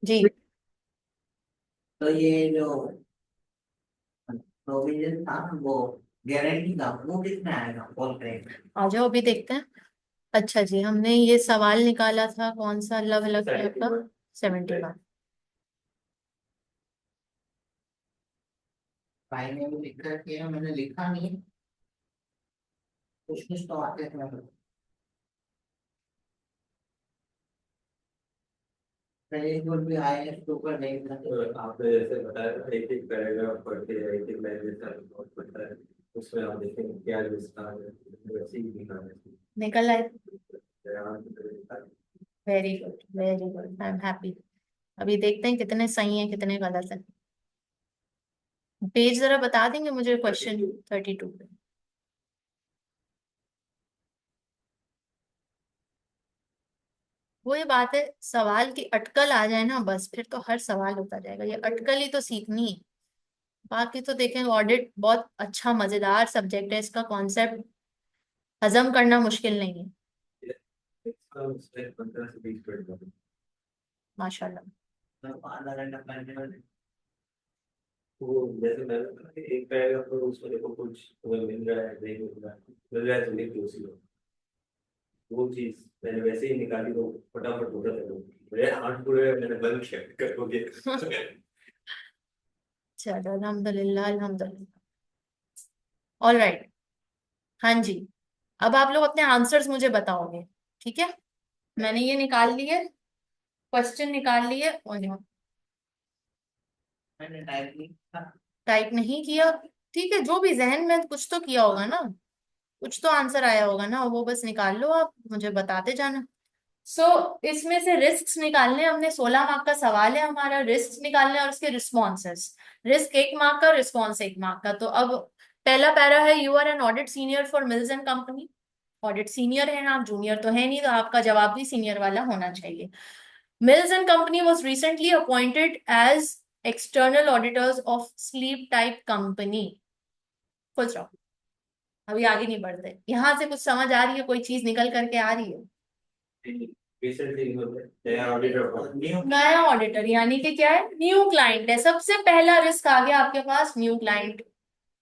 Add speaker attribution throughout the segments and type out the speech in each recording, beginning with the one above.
Speaker 1: जी।
Speaker 2: तो ये जो प्रोविजन था वो गारंटी का वो कितना आएगा कॉल करेंगे।
Speaker 1: आ जाओ अभी देखते हैं। अच्छा जी, हमने ये सवाल निकाला था कौन सा, अलग अलग का 71।
Speaker 2: भाई ने भी लिख कर किया मैंने लिखा नहीं। कुछ कुछ तो आते थे मतलब। पहले स्कूल भी आए हैं उसके ऊपर नहीं था।
Speaker 3: तो आपने जैसे बताया था एक एक पैराग्राफ पढ़ के एक एक लाइन जैसा रिपोर्ट पढ़ता है, उसमें आप देखेंगे क्या विस्तार है, वैसे ही दिखाना
Speaker 1: निकल आए।
Speaker 3: चाहिए।
Speaker 1: Very good, very good, I am happy. अभी देखते हैं कितने सही हैं कितने गलत हैं। पेज जरा बता देंगे मुझे, क्वेश्चन 32 पे। वो ये बात है, सवाल की अटकल आ जाए ना बस, फिर तो हर सवाल होता जाएगा। ये अटकल ही तो सीखनी है। बाकी तो देखें, ऑडिट बहुत अच्छा मजेदार सब्जेक्ट है, इसका कॉन्सेप्ट हजम करना मुश्किल नहीं है।
Speaker 3: इसका उसमें 15 से 20 मिनट
Speaker 1: माशाल्लाह।
Speaker 2: तो आधा घंटा पहले वाले।
Speaker 3: वो जैसे मैंने कहा कि एक पैराग्राफ तो उसमें देखो कुछ तुम्हें मिल रहा है नहीं मिल रहा है तो लिख लो उसी में। वो चीज मैंने वैसे ही निकाली तो फटाफट होता था। मेरे हाथ पूरे मैंने बंद किया करोगे।
Speaker 1: चलो अल्हम्दुलिल्लाह, अल्हम्दुलिल्लाह। All right. हाँ जी। अब आप लोग अपने आंसर्स मुझे बताओगे, ठीक है? मैंने ये निकाल लिए, क्वेश्चन निकाल लिए।
Speaker 2: मैंने टाइप नहीं था।
Speaker 1: टाइप नहीं किया? ठीक है, जो भी जहन में कुछ तो किया होगा ना, कुछ तो आंसर आया होगा ना, वो बस निकाल लो, आप मुझे बताते जाना। सो इसमें से रिस्क निकालने हैं हमने। 16 मार्क का सवाल है हमारा, रिस्क निकालने और उसके रिस्पॉन्सेस। रिस्क 1 मार्क का, रिस्पॉन्स 1 मार्क का। तो अब पहला पैरा है, you are an audit senior for mills and company. Audit senior है ना आप, जूनियर तो है नहीं, तो आपका जवाब भी सीनियर वाला होना चाहिए। Mills and company was recently appointed as external auditors of sleep type company. Full stop. अभी आगे नहीं बढ़ते। यहां से कुछ समझ आ रही है, कोई चीज निकल करके आ रही है?
Speaker 3: रिसेंटली नया ऑडिटर
Speaker 2: न्यू।
Speaker 1: नया ऑडिटर यानी कि क्या है? न्यू क्लाइंट है। सबसे पहला रिस्क आ गया आपके पास, न्यू क्लाइंट।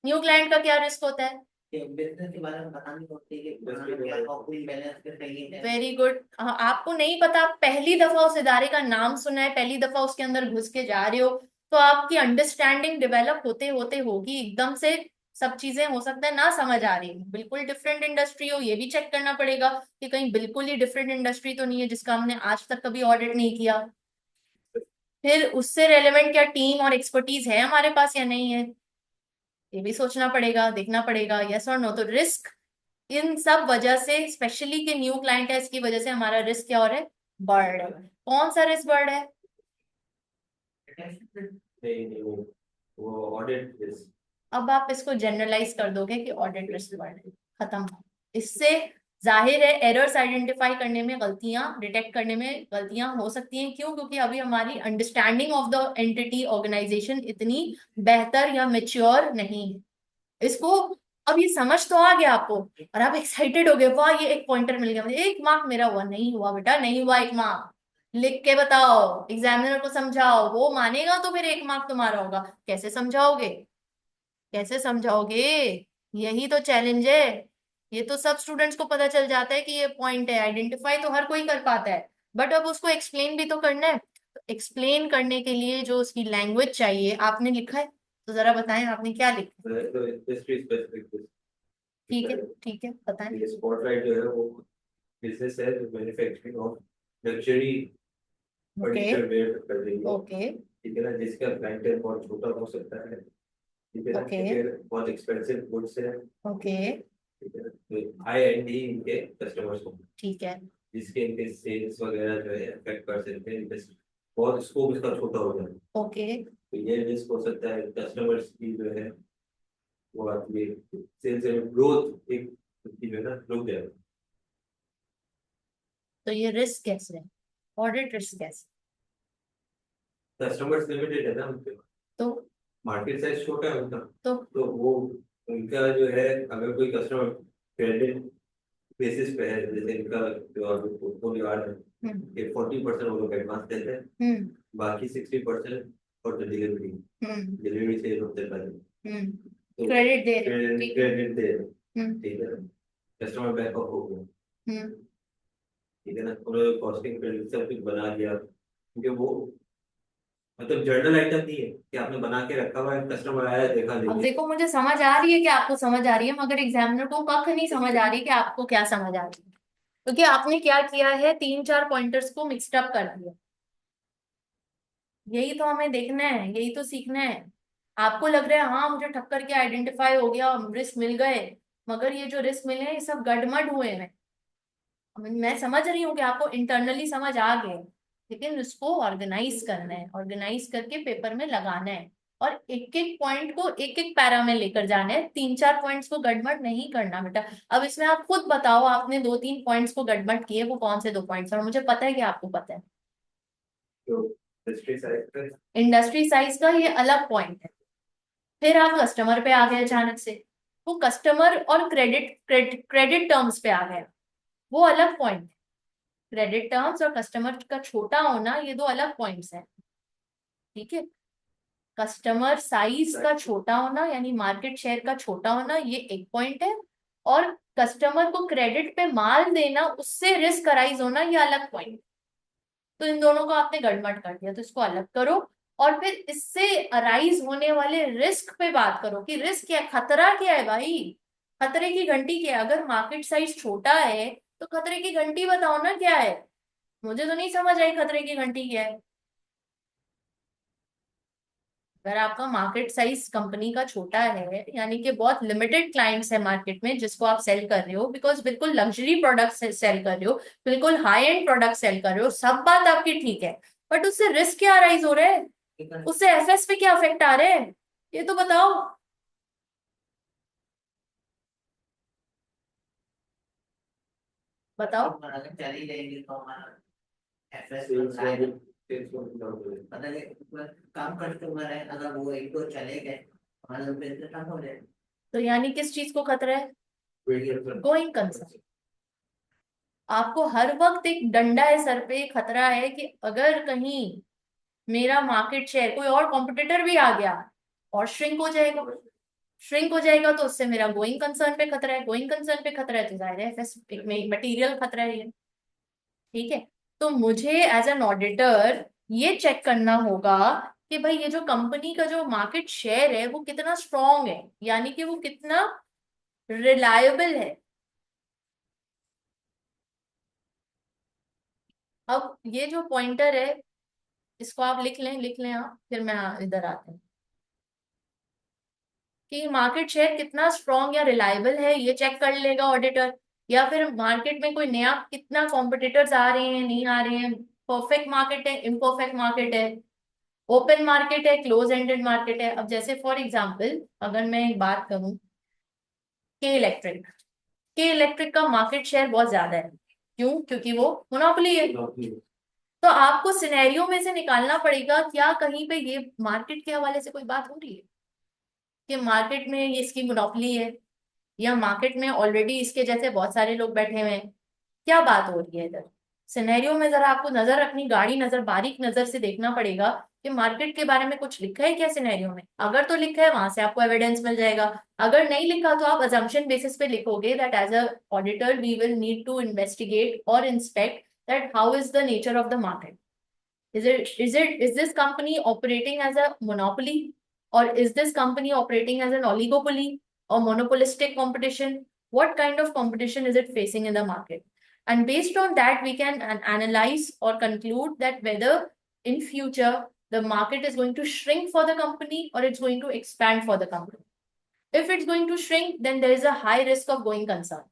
Speaker 1: न्यू क्लाइंट का क्या रिस्क होता है?
Speaker 2: बिजनेस के बारे में बतानी होती है कि पुराना क्या ऑपरेटिंग बैलेंस के सही है।
Speaker 1: Very good. आपको नहीं पता, पहली दफा उस इदारे का नाम सुना है, पहली दफा उसके अंदर घुस के जा रहे हो, तो आपकी अंडरस्टैंडिंग डेवलप होते होते होगी। एकदम से सब चीजें हो सकता है ना समझ आ रही हो, बिल्कुल डिफरेंट इंडस्ट्री हो, ये भी चेक करना पड़ेगा कि कहीं बिल्कुल ही डिफरेंट इंडस्ट्री तो नहीं है जिसका हमने आज तक कभी ऑडिट नहीं किया। फिर उससे रेलेवेंट क्या टीम और एक्सपर्टीज है हमारे पास या नहीं है, ये भी सोचना पड़ेगा, देखना पड़ेगा। यस और नो? तो रिस्क इन सब वजह से, स्पेशली कि न्यू क्लाइंट है, इसकी वजह से हमारा रिस्क क्या हो रहा है? बढ़ रहा है। कौन सा रिस्क बढ़ रहा है?
Speaker 3: नहीं नहीं वो ऑडिट रिस्क।
Speaker 1: अब आप इसको जनरलाइज कर दोगे कि ऑडिट रिस्क बढ़ रहा है, खत्म। इससे जाहिर है एरर्स आइडेंटिफाई करने में, गलतियां डिटेक्ट करने में गलतियां हो सकती हैं। क्यों? क्योंकि अभी हमारी understanding of the entity organisation इतनी बेहतर या मेच्योर नहीं है। इसको, अब ये समझ तो आ गया आपको और आप एक्साइटेड हो गए, वाह ये एक पॉइंटर मिल गया मुझे, 1 मार्क मेरा हुआ। नहीं हुआ बेटा, नहीं हुआ 1 मार्क। लिख के बताओ, एग्जामिनर को समझाओ, वो मानेगा तो फिर 1 मार्क तुम्हारा होगा। कैसे समझाओगे? कैसे समझाओगे? यही तो चैलेंज है। ये तो सब स्टूडेंट्स को पता चल जाता है कि ये पॉइंट है, आइडेंटिफाई तो हर कोई कर पाता है, बट अब उसको एक्सप्लेन भी तो करना है। तो एक्सप्लेन करने के लिए जो उसकी लैंग्वेज चाहिए, आपने लिखा है तो जरा बताएं आपने क्या लिखा।
Speaker 3: तो इंडस्ट्री स्पेसिफिक
Speaker 1: ठीक है, ठीक है, बताएं।
Speaker 3: ये स्पॉटलाइट जो है वो बिजनेस है जो manufacturing of luxury
Speaker 1: okay.
Speaker 3: Furniture ware कर रही है।
Speaker 1: ओके।
Speaker 3: ठीक है ना, जिसका क्लाइंटेल बहुत छोटा हो सकता है। ठीक है ना,
Speaker 1: ओके।
Speaker 3: फिर बहुत एक्सपेंसिव गुड्स है।
Speaker 1: ओके।
Speaker 3: ठीक है ना, तो हाई एंड ही इनके कस्टमर्स को,
Speaker 1: ठीक है।
Speaker 3: जिसके इनके सेल्स वगैरह जो है अफेक्ट कर सकते हैं बहुत स्कोप इसका छोटा हो जाए।
Speaker 1: ओके।
Speaker 3: तो ये रिस्क हो सकता है कस्टमर्स की जो है वो आपकी सेल्स ग्रोथ एक की जो है ना रुक जाए।
Speaker 1: तो ये रिस्क कैसे है? ऑडिट रिस्क कैसे?
Speaker 3: कस्टमर्स लिमिटेड है ना उनके,
Speaker 1: तो
Speaker 3: मार्केट साइज छोटा है उनका।
Speaker 1: तो
Speaker 3: तो वो उनका जो है अगर कोई कस्टमर क्रेडिट बेसिस पे है, जैसे इनका जो अभी पोर्टफोलियो आ रहा है कि 40% वो लोग एडवांस देते हैं, बाकी 60% फॉर द डिलीवरी, डिलीवरी से होते पहले तो
Speaker 1: क्रेडिट दे रहे हैं, ठीक है।
Speaker 3: क्रेडिट दे रहे हैं, ठीक है, कस्टमर बैकअप हो गया, ठीक है ना, उन्होंने कॉस्टिंग क्रेडिट सब कुछ बना दिया, क्योंकि वो मतलब जर्नल आइटम नहीं है कि आपने बना के रखा हुआ है, कस्टमर आया देखा
Speaker 1: अब
Speaker 3: नहीं।
Speaker 1: देखो, मुझे समझ आ रही है कि आपको समझ आ रही है, मगर एग्जामिनर को कख नहीं समझ आ रही कि आपको क्या समझ आ रही है। क्योंकि आपने क्या किया है, 3-4 पॉइंटर्स को मिक्सड अप कर दिया। यही तो हमें देखना है, यही तो सीखना है। आपको लग रहा है हाँ मुझे ठक्कर के आइडेंटिफाई हो गया, रिस्क मिल गए, मगर ये जो रिस्क मिले हैं ये सब गड़मड़ हुए हैं। मैं समझ रही हूँ कि आपको इंटरनली समझ आ गए, लेकिन उसको ऑर्गेनाइज करना है, ऑर्गेनाइज करके पेपर में लगाना है, और एक एक पॉइंट को एक एक पैरा में लेकर जाना है। 3-4 पॉइंट्स को गड़बड़ नहीं करना बेटा। अब इसमें आप खुद बताओ, आपने 2-3 पॉइंट्स को गड़बड़ किए, वो कौन से 2 पॉइंट्स, और मुझे पता है कि आपको पता है।
Speaker 3: तो हिस्ट्री साइड पे
Speaker 1: इंडस्ट्री साइज का ये अलग पॉइंट है। फिर आप कस्टमर पे आ गए अचानक से, वो कस्टमर और क्रेडिट क्रेडिट क्रेडिट टर्म्स पे आ गया, वो अलग पॉइंट है। क्रेडिट टर्म्स और कस्टमर का छोटा होना, ये 2 अलग पॉइंट्स हैं, ठीक है। कस्टमर साइज का छोटा होना यानी मार्केट शेयर का छोटा होना, ये एक पॉइंट है। और कस्टमर को क्रेडिट पे माल देना, उससे रिस्क अराइज होना, ये अलग पॉइंट। तो इन दोनों को आपने गड़बड़ कर दिया, तो इसको अलग करो। और फिर इससे अराइज होने वाले रिस्क पे बात करो कि रिस्क क्या है, खतरा क्या है भाई। खतरे की घंटी क्या है? अगर मार्केट साइज छोटा है तो खतरे की घंटी बताओ ना क्या है। मुझे तो नहीं समझ आई खतरे की घंटी क्या है। अगर आपका मार्केट साइज कंपनी का छोटा है, यानी कि बहुत लिमिटेड क्लाइंट्स है मार्केट में जिसको आप सेल कर रहे हो, बिकॉज बिल्कुल लग्जरी प्रोडक्ट सेल कर रहे हो, बिल्कुल हाई एंड प्रोडक्ट सेल कर रहे हो, सब बात आपकी ठीक है, बट उससे रिस्क क्या अराइज हो रहा है, उससे एफएस पे क्या इफेक्ट आ रहे हैं, ये तो बताओ। बताओ।
Speaker 2: चली जाएगी तो हमारा एफएस
Speaker 3: सेल्स
Speaker 2: बढ़ता है।
Speaker 3: सेल्स डाउन हो जाएगा।
Speaker 2: मतलब कम कस्टमर है, अगर वो एक दो चले गए हमारा बिजनेस कम हो जाएगा।
Speaker 1: तो यानी किस चीज को खतरा है? Going concern. आपको हर वक्त एक डंडा है सर पे, खतरा है कि अगर कहीं मेरा मार्केट शेयर, कोई और कॉम्पिटिटर भी आ गया और श्रिंक हो जाएगा, श्रिंक हो जाएगा तो उससे मेरा गोइंग कंसर्न पे खतरा है, गोइंग कंसर्न पे खतरा है तो जाहिर है एफएस में मटेरियल खतरा है ये, ठीक है। तो मुझे एज एन ऑडिटर ये चेक करना होगा कि भाई ये जो कंपनी का जो मार्केट शेयर है वो कितना स्ट्रांग है, यानी कि वो कितना रिलायबल है। अब ये जो पॉइंटर है, इसको आप लिख लें, लिख लें आप, फिर मैं इधर आते हैं कि मार्केट शेयर कितना स्ट्रांग या रिलायबल है, ये चेक कर लेगा ऑडिटर। या फिर मार्केट में कोई नया कितना कॉम्पिटिटर्स आ रहे हैं, नहीं आ रहे हैं, परफेक्ट मार्केट है, इम्परफेक्ट मार्केट है, ओपन मार्केट है, क्लोज एंडेड मार्केट है। अब जैसे फॉर एग्जांपल अगर मैं एक बात करूं, के इलेक्ट्रिक का मार्केट शेयर बहुत ज्यादा है। क्यों? क्योंकि वो मोनोपोली है। तो आपको सिनेरियो में से निकालना पड़ेगा, क्या कहीं पे ये मार्केट के हवाले से कोई बात हो रही है कि मार्केट में ये इसकी मोनोपोली है, या मार्केट में ऑलरेडी इसके जैसे बहुत सारे लोग बैठे हुए हैं, क्या बात हो रही है इधर। सिनेरियो में जरा आपको नजर, अपनी गाड़ी नजर, बारीक नजर से देखना पड़ेगा कि मार्केट के बारे में कुछ लिखा है क्या सिनेरियो में। अगर तो लिखा है वहां से आपको एविडेंस मिल जाएगा, अगर नहीं लिखा तो आप अजम्पशन बेसिस पे लिखोगे that as a auditor we will need to investigate और inspect that how is the nature of the market. Is this company operating as a monopoly, or is this company operating as an oligopoly or monopolistic competition? What kind of competition is it facing in the market? And based on that, we can analyze or conclude that whether in future the market is going to shrink for the company or it's going to expand for the company. If it's going to shrink, then there is a high risk of going concern.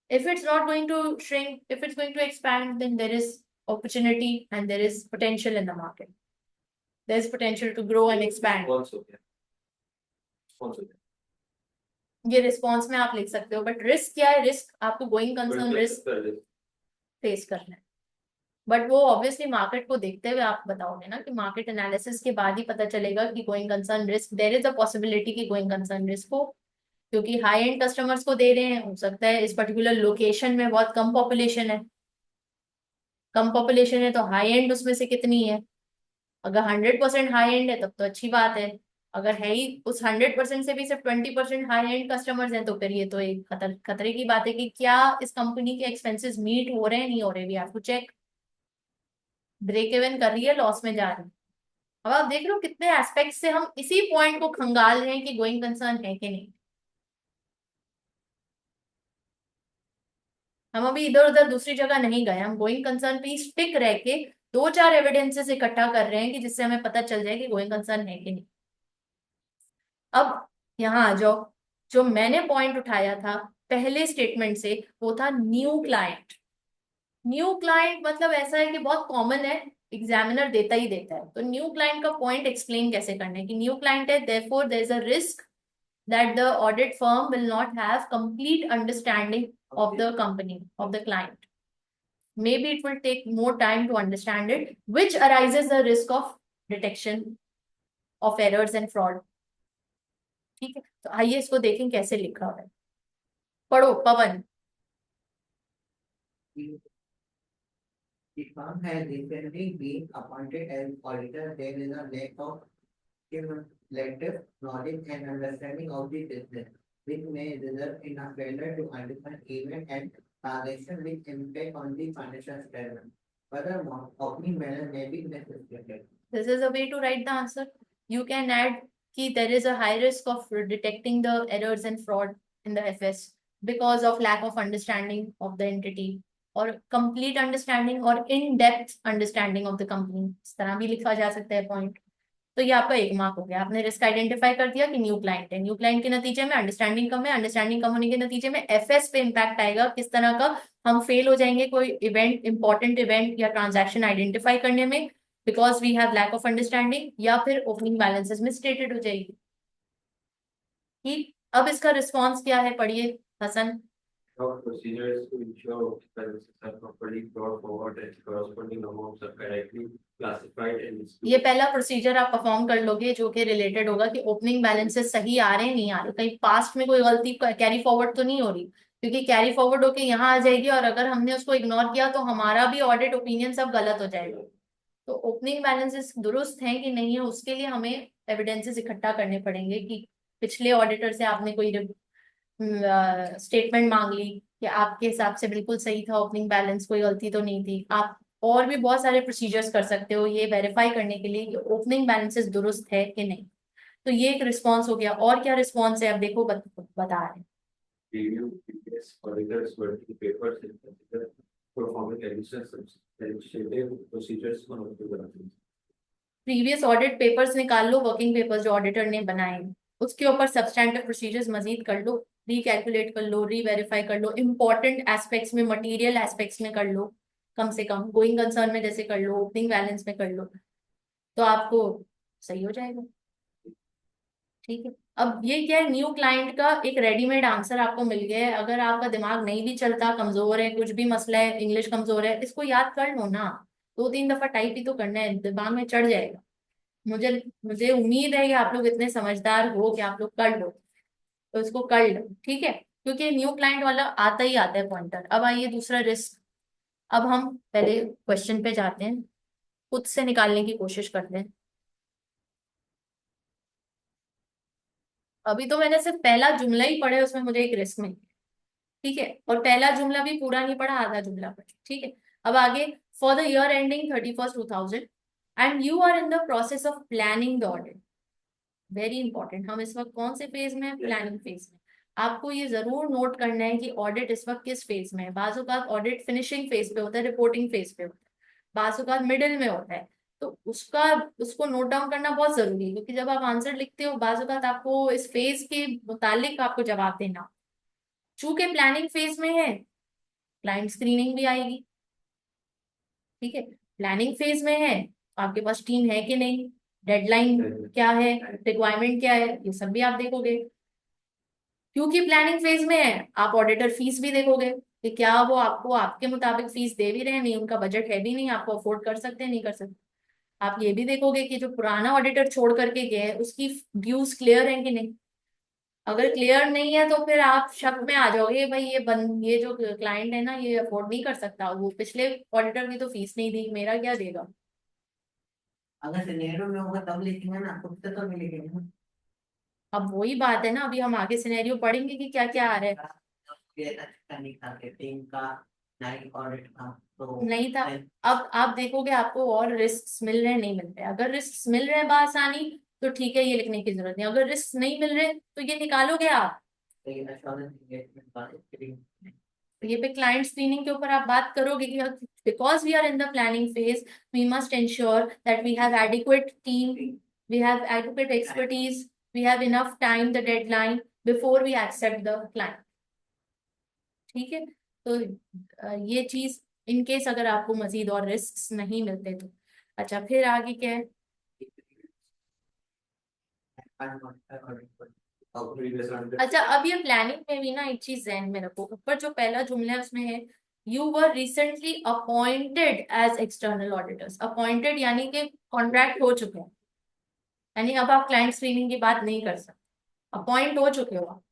Speaker 1: If it's not going to shrink, if it's going to expand, then there is opportunity and there is potential in the market. There's potential to grow and expand. ये response में आप लिख सकते हो, but risk क्या है? Risk आपको going concern risk face करना है, बट वो ऑब्वियसली मार्केट को देखते हुए आप बताओगे ना, कि मार्केट एनालिसिस के बाद ही पता चलेगा कि going concern risk, there is a possibility कि गोइंग कंसर्न रिस्क हो, क्योंकि हाई एंड कस्टमर्स को दे रहे हैं, हो सकता है इस पर्टिकुलर लोकेशन में बहुत कम पॉपुलेशन है, कम पॉपुलेशन है तो हाई एंड उसमें से कितनी है। अगर 100% हाई एंड है तब तो अच्छी बात है। अगर है ही उस 100% से भी सिर्फ 20% हाई एंड कस्टमर्स हैं, तो फिर ये तो एक खतरे की बात है कि क्या इस कंपनी के एक्सपेंसेस मीट हो रहे हैं, नहीं हो रहे, we have to check. Break even कर रही है, लॉस में जा रही है। अब आप देख लो कितने एस्पेक्ट से हम इसी पॉइंट को खंगाल रहे हैं कि गोइंग कंसर्न है कि नहीं। हम अभी इधर उधर दूसरी जगह नहीं गए, हम गोइंग कंसर्न पे स्टिक रह के दो चार एविडेंसेस इकट्ठा कर रहे हैं कि जिससे हमें पता चल जाए कि गोइंग कंसर्न है कि नहीं। अब यहाँ आ जाओ, जो मैंने पॉइंट उठाया था पहले स्टेटमेंट से, वो था न्यू क्लाइंट। न्यू क्लाइंट मतलब ऐसा है कि बहुत कॉमन है, एग्जामिनर देता ही देता है। तो न्यू क्लाइंट का पॉइंट एक्सप्लेन कैसे करना है कि न्यू क्लाइंट है, therefore there is a risk that the audit firm will not have complete understanding of the company, of the client. Maybe it will take more time to understand it, which arises the risk of detection of errors and fraud. ठीक है, तो आइए इसको देखें कैसे लिखा हुआ है। पढ़ो पवन।
Speaker 2: The firm has recently been appointed as auditor. There is a lack of cumulative knowledge and understanding of the business, which may result in a failure to identify event and transaction which impact on the financial statement. Furthermore, opening balance may be necessitated.
Speaker 1: This is a way to write the answer. You can add कि there is a high risk of detecting the errors and fraud in the FS because of lack of understanding of the entity और complete understanding और in depth understanding of the company, इस तरह भी लिखा जा सकता है पॉइंट। तो ये आपका 1 मार्क हो गया, आपने रिस्क आइडेंटिफाई कर दिया कि न्यू क्लाइंट है, न्यू क्लाइंट के नतीजे में अंडरस्टैंडिंग कम है, अंडरस्टैंडिंग कम होने के नतीजे में एफएस पे इम्पैक्ट आएगा, किस तरह का, हम फेल हो जाएंगे कोई इवेंट, इंपॉर्टेंट इवेंट या ट्रांजैक्शन आइडेंटिफाई करने में because we have lack of understanding, या फिर ओपनिंग बैलेंसेस में स्टेटेड हो जाएगी। ठीक, अब इसका रिस्पॉन्स क्या है, पढ़िए Hasan.
Speaker 3: Procedures to ensure expenses are properly brought forward and corresponding amounts are correctly classified and
Speaker 1: ये पहला प्रोसीजर आप परफॉर्म कर लोगे जो कि रिलेटेड होगा कि ओपनिंग बैलेंसेस सही आ रहे हैं नहीं आ रहे, कहीं पास्ट में कोई गलती कैरी फॉरवर्ड तो नहीं हो रही, क्योंकि कैरी फॉरवर्ड होके यहाँ आ जाएगी और अगर हमने उसको इग्नोर किया तो हमारा भी ऑडिट ओपिनियन सब गलत हो जाएगा। तो ओपनिंग बैलेंसेस दुरुस्त हैं कि नहीं है उसके लिए हमें एविडेंसेस इकट्ठा करने पड़ेंगे कि पिछले ऑडिटर से आपने कोई स्टेटमेंट मांग ली कि आपके हिसाब से बिल्कुल सही था ओपनिंग बैलेंस, कोई गलती तो नहीं थी। आप और भी बहुत सारे प्रोसीजर्स कर सकते हो ये वेरीफाई करने के लिए कि ओपनिंग बैलेंसेस दुरुस्त है कि नहीं। तो ये एक रिस्पॉन्स हो गया, और क्या रिस्पॉन्स है अब देखो, बता रहे हैं।
Speaker 3: review previous auditors working papers and consider performing additional administrative procedures on the balance.
Speaker 1: Previous audit papers निकाल लो, वर्किंग पेपर्स जो ऑडिटर ने बनाए, उसके ऊपर सब्सटैंटिव प्रोसीजर्स मजीद कर लो, रीकैलकुलेट कर लो, रीवेरीफाई कर लो, इंपॉर्टेंट एस्पेक्ट्स में, मटेरियल एस्पेक्ट्स में कर लो, कम से कम गोइंग कंसर्न में जैसे कर लो, ओपनिंग बैलेंस में कर लो, तो आपको सही हो जाएगा। ठीक है, अब ये क्या है, न्यू क्लाइंट का एक रेडीमेड आंसर आपको मिल गया है। अगर आपका दिमाग नहीं भी चलता, कमजोर है, कुछ भी मसला है, इंग्लिश कमजोर है, इसको याद कर लो ना, 2-3 दफा टाइप ही तो करना है, दिमाग में चढ़ जाएगा। मुझे मुझे उम्मीद है कि आप लोग इतने समझदार हो कि आप लोग कर लो, तो इसको कर लो। ठीक है, क्योंकि न्यू क्लाइंट वाला आता ही आता है पॉइंटर। अब आइए दूसरा रिस्क। अब हम पहले क्वेश्चन पे जाते हैं, खुद से निकालने की कोशिश करते हैं। अभी तो मैंने सिर्फ पहला जुमला ही पढ़ा है, उसमें मुझे एक रिस्क में, ठीक है, और पहला जुमला भी पूरा नहीं पढ़ा, आधा जुमला पढ़ा, ठीक है। अब आगे, for the year ending 31st 2000 and you are in the process of planning the audit. Very important, हम इस वक्त कौन से फेज में है, प्लानिंग फेज में। आपको ये जरूर नोट करना है कि ऑडिट इस वक्त किस फेज में है। बाज़-औक़ात ऑडिट फिनिशिंग फेज पे होता है, रिपोर्टिंग फेज पे होता है, बाज़-औक़ात मिडिल में होता है। तो उसको नोट डाउन करना बहुत जरूरी है, क्योंकि जब आप आंसर लिखते हो बाज़-औक़ात आपको इस फेज के मुतालिक आपको जवाब देना। चूंकि प्लानिंग फेज में है, क्लाइंट स्क्रीनिंग भी आएगी, ठीक है। प्लानिंग फेज में है, आपके पास टीम है कि नहीं, डेडलाइन क्या है, रिक्वायरमेंट क्या है, ये सब भी आप देखोगे। क्योंकि प्लानिंग फेज में है, आप ऑडिटर फीस भी देखोगे कि क्या वो आपको आपके मुताबिक फीस दे भी रहे हैं, नहीं उनका बजट है भी नहीं, आपको अफोर्ड कर सकते हैं नहीं कर सकते। आप ये भी देखोगे कि जो पुराना ऑडिटर छोड़ करके गए उसकी ड्यूज क्लियर है कि नहीं। अगर क्लियर नहीं है तो फिर आप शक में आ जाओगे भाई ये जो क्लाइंट है ना ये अफोर्ड नहीं कर सकता, वो पिछले ऑडिटर की तो फीस नहीं दी, मेरा क्या देगा।
Speaker 2: अगर सिनेरियो में होगा तब लिखेंगे ना, खुद से तो नहीं लिखेंगे ना।
Speaker 1: अब वही बात है ना, अभी हम आगे सिनेरियो पढ़ेंगे कि क्या क्या आ रहा है।
Speaker 2: ये अच्छा नहीं था कि टीम का नाइट ऑडिट था तो
Speaker 1: नहीं था। अब आप देखोगे आपको और रिस्क मिल रहे हैं नहीं मिल रहे, अगर रिस्क मिल रहे हैं बासानी तो ठीक है, ये लिखने की जरूरत नहीं, अगर रिस्क नहीं मिल रहे तो ये निकालोगे आप।
Speaker 2: एश्योरेंस एंगेजमेंट का
Speaker 1: तो ये पे क्लाइंट स्क्रीनिंग के ऊपर आप बात करोगे कि because we are in the planning phase we must ensure that we have adequate team, we have adequate expertise, we have enough time the deadline before we accept the client. ठीक है, तो ये चीज इन केस अगर आपको मजीद और risk नहीं मिलते तो। अच्छा फिर आगे क्या है। अच्छा अब ये प्लानिंग में भी ना एक चीज ध्यान में रखो, ऊपर जो पहला जुमला है उसमें है you were recently appointed as external auditors. Appointed यानी कि कॉन्ट्रैक्ट हो चुके हैं, यानी अब आप क्लाइंट स्क्रीनिंग की बात नहीं कर सकते, अपॉइंट हो चुके हो आप।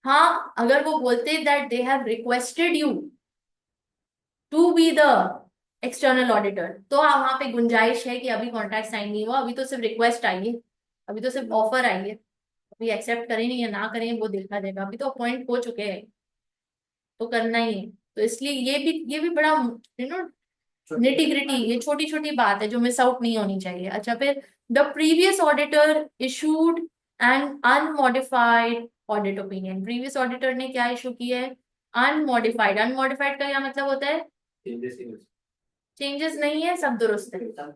Speaker 1: हाँ अगर वो बोलते that they have requested you to be the external auditor तो वहां पे गुंजाइश है कि अभी कॉन्ट्रैक्ट साइन नहीं हुआ, अभी तो सिर्फ रिक्वेस्ट आई है, अभी तो सिर्फ ऑफर आई है, अभी एक्सेप्ट करें या ना करें वो देखा जाएगा, अभी तो अपॉइंट हो चुके हैं तो करना ही है। तो इसलिए ये भी बड़ा निटी ग्रिटी, ये छोटी छोटी बात है जो मिस आउट नहीं होनी चाहिए। अच्छा फिर the previous auditor issued N unmodified audit opinion. Previous auditor ने क्या इशू किया है, अनमॉडिफाइड। अनमॉडिफाइड का क्या मतलब होता है, चेंजेस नहीं है, सब दुरुस्त है।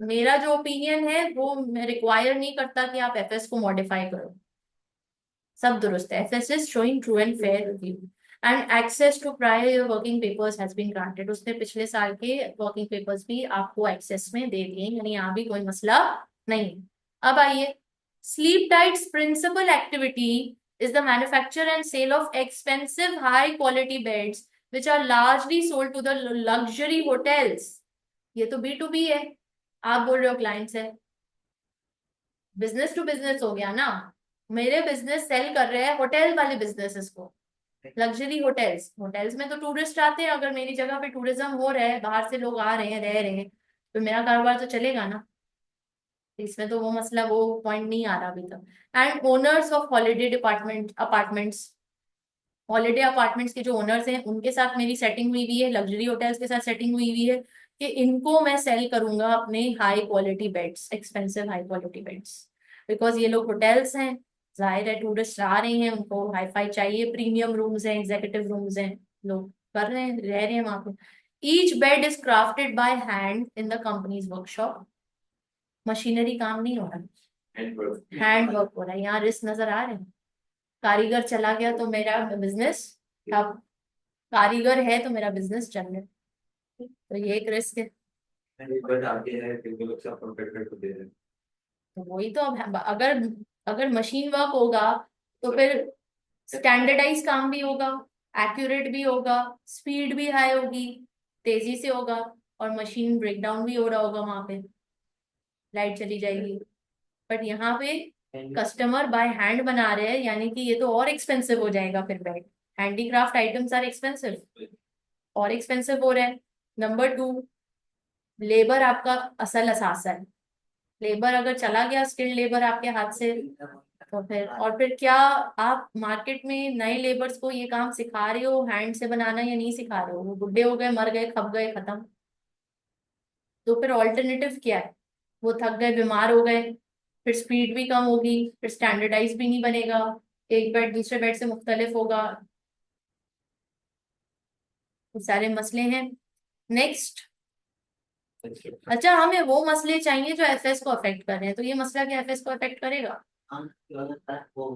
Speaker 1: मेरा जो ओपिनियन है वो रिक्वायर नहीं करता कि आप एफएस को मॉडिफाई करो, सब दुरुस्त है। FS is showing true and fair review and access to prior working papers has been granted. उसने पिछले साल के वर्किंग पेपर्स भी आपको एक्सेस में दे दिए, यानी यहाँ भी कोई मसला नहीं। अब आइए, sleep diets principal activity is the manufacture and sale of expensive high quality beds which are largely sold to the luxury hotels। ये तो बी टू बी है, आप बोल रहे हो क्लाइंट से, बिजनेस टू बिजनेस हो गया ना। मेरे बिजनेस सेल कर रहे हैं होटल वाले बिजनेसेस को, लग्जरी होटल्स। होटल्स में तो टूरिस्ट आते हैं, अगर मेरी जगह पे टूरिज्म हो रहा है, बाहर से लोग आ रहे हैं रह रहे हैं तो मेरा कारोबार तो चलेगा ना। इसमें तो वो मसला वो पॉइंट नहीं आ रहा अभी तक। And owners of holiday department apartments, holiday apartments के जो ओनर्स हैं उनके साथ मेरी सेटिंग हुई हुई है, लग्जरी होटल्स के साथ सेटिंग हुई हुई है कि इनको मैं सेल करूंगा अपने high quality beds, expensive high quality beds. Because ये लोग होटल्स हैं, जाहिर है टूरिस्ट आ रहे हैं, उनको हाई फाई चाहिए, प्रीमियम रूम्स हैं, एग्जीक्यूटिव रूम्स हैं, लोग कर रहे हैं रह रहे हैं वहां पे। Each bed is crafted by hand in the companies workshop. Machinery काम नहीं हो रहा, हैंड वर्क हो रहा है। यहाँ रिस्क नजर आ रहे हैं, कारीगर चला गया तो मेरा बिजनेस, अब कारीगर है तो मेरा बिजनेस चल रहा है, तो ये एक रिस्क है।
Speaker 3: बट आगे है क्योंकि लोग सब कॉन्ट्रैक्टर को दे रहे हैं।
Speaker 1: तो वही तो, अब अगर अगर मशीन वर्क होगा तो फिर स्टैंडर्डाइज काम भी होगा, एक्यूरेट भी होगा, स्पीड भी हाई होगी, तेजी से होगा, और मशीन ब्रेकडाउन भी हो रहा होगा वहां पे, लाइट चली जाएगी। बट यहाँ पे कस्टमर बाय हैंड बना रहे हैं, यानी कि ये तो और एक्सपेंसिव हो जाएगा फिर bag. Handicraft items are expensive, और एक्सपेंसिव हो रहा है। नंबर टू, लेबर आपका असल असासा है। लेबर अगर चला गया, स्किल्ड लेबर आपके हाथ से, तो फिर और फिर क्या आप मार्केट में नए लेबर्स को ये काम सिखा रहे हो हैंड से बनाना या नहीं सिखा रहे हो, वो बुढ़े हो गए, मर गए, खप गए, खत्म। तो फिर ऑल्टरनेटिव क्या है, वो थक गए, बीमार हो गए, फिर स्पीड भी कम होगी, फिर स्टैंडर्डाइज भी नहीं बनेगा, एक बेड दूसरे बेड से मुख्तलिफ होगा, ये सारे मसले हैं। नेक्स्ट, अच्छा हमें वो मसले चाहिए जो एफएस को अफेक्ट कर रहे हैं, तो ये मसला क्या एफएस को अफेक्ट करेगा।
Speaker 2: हम वो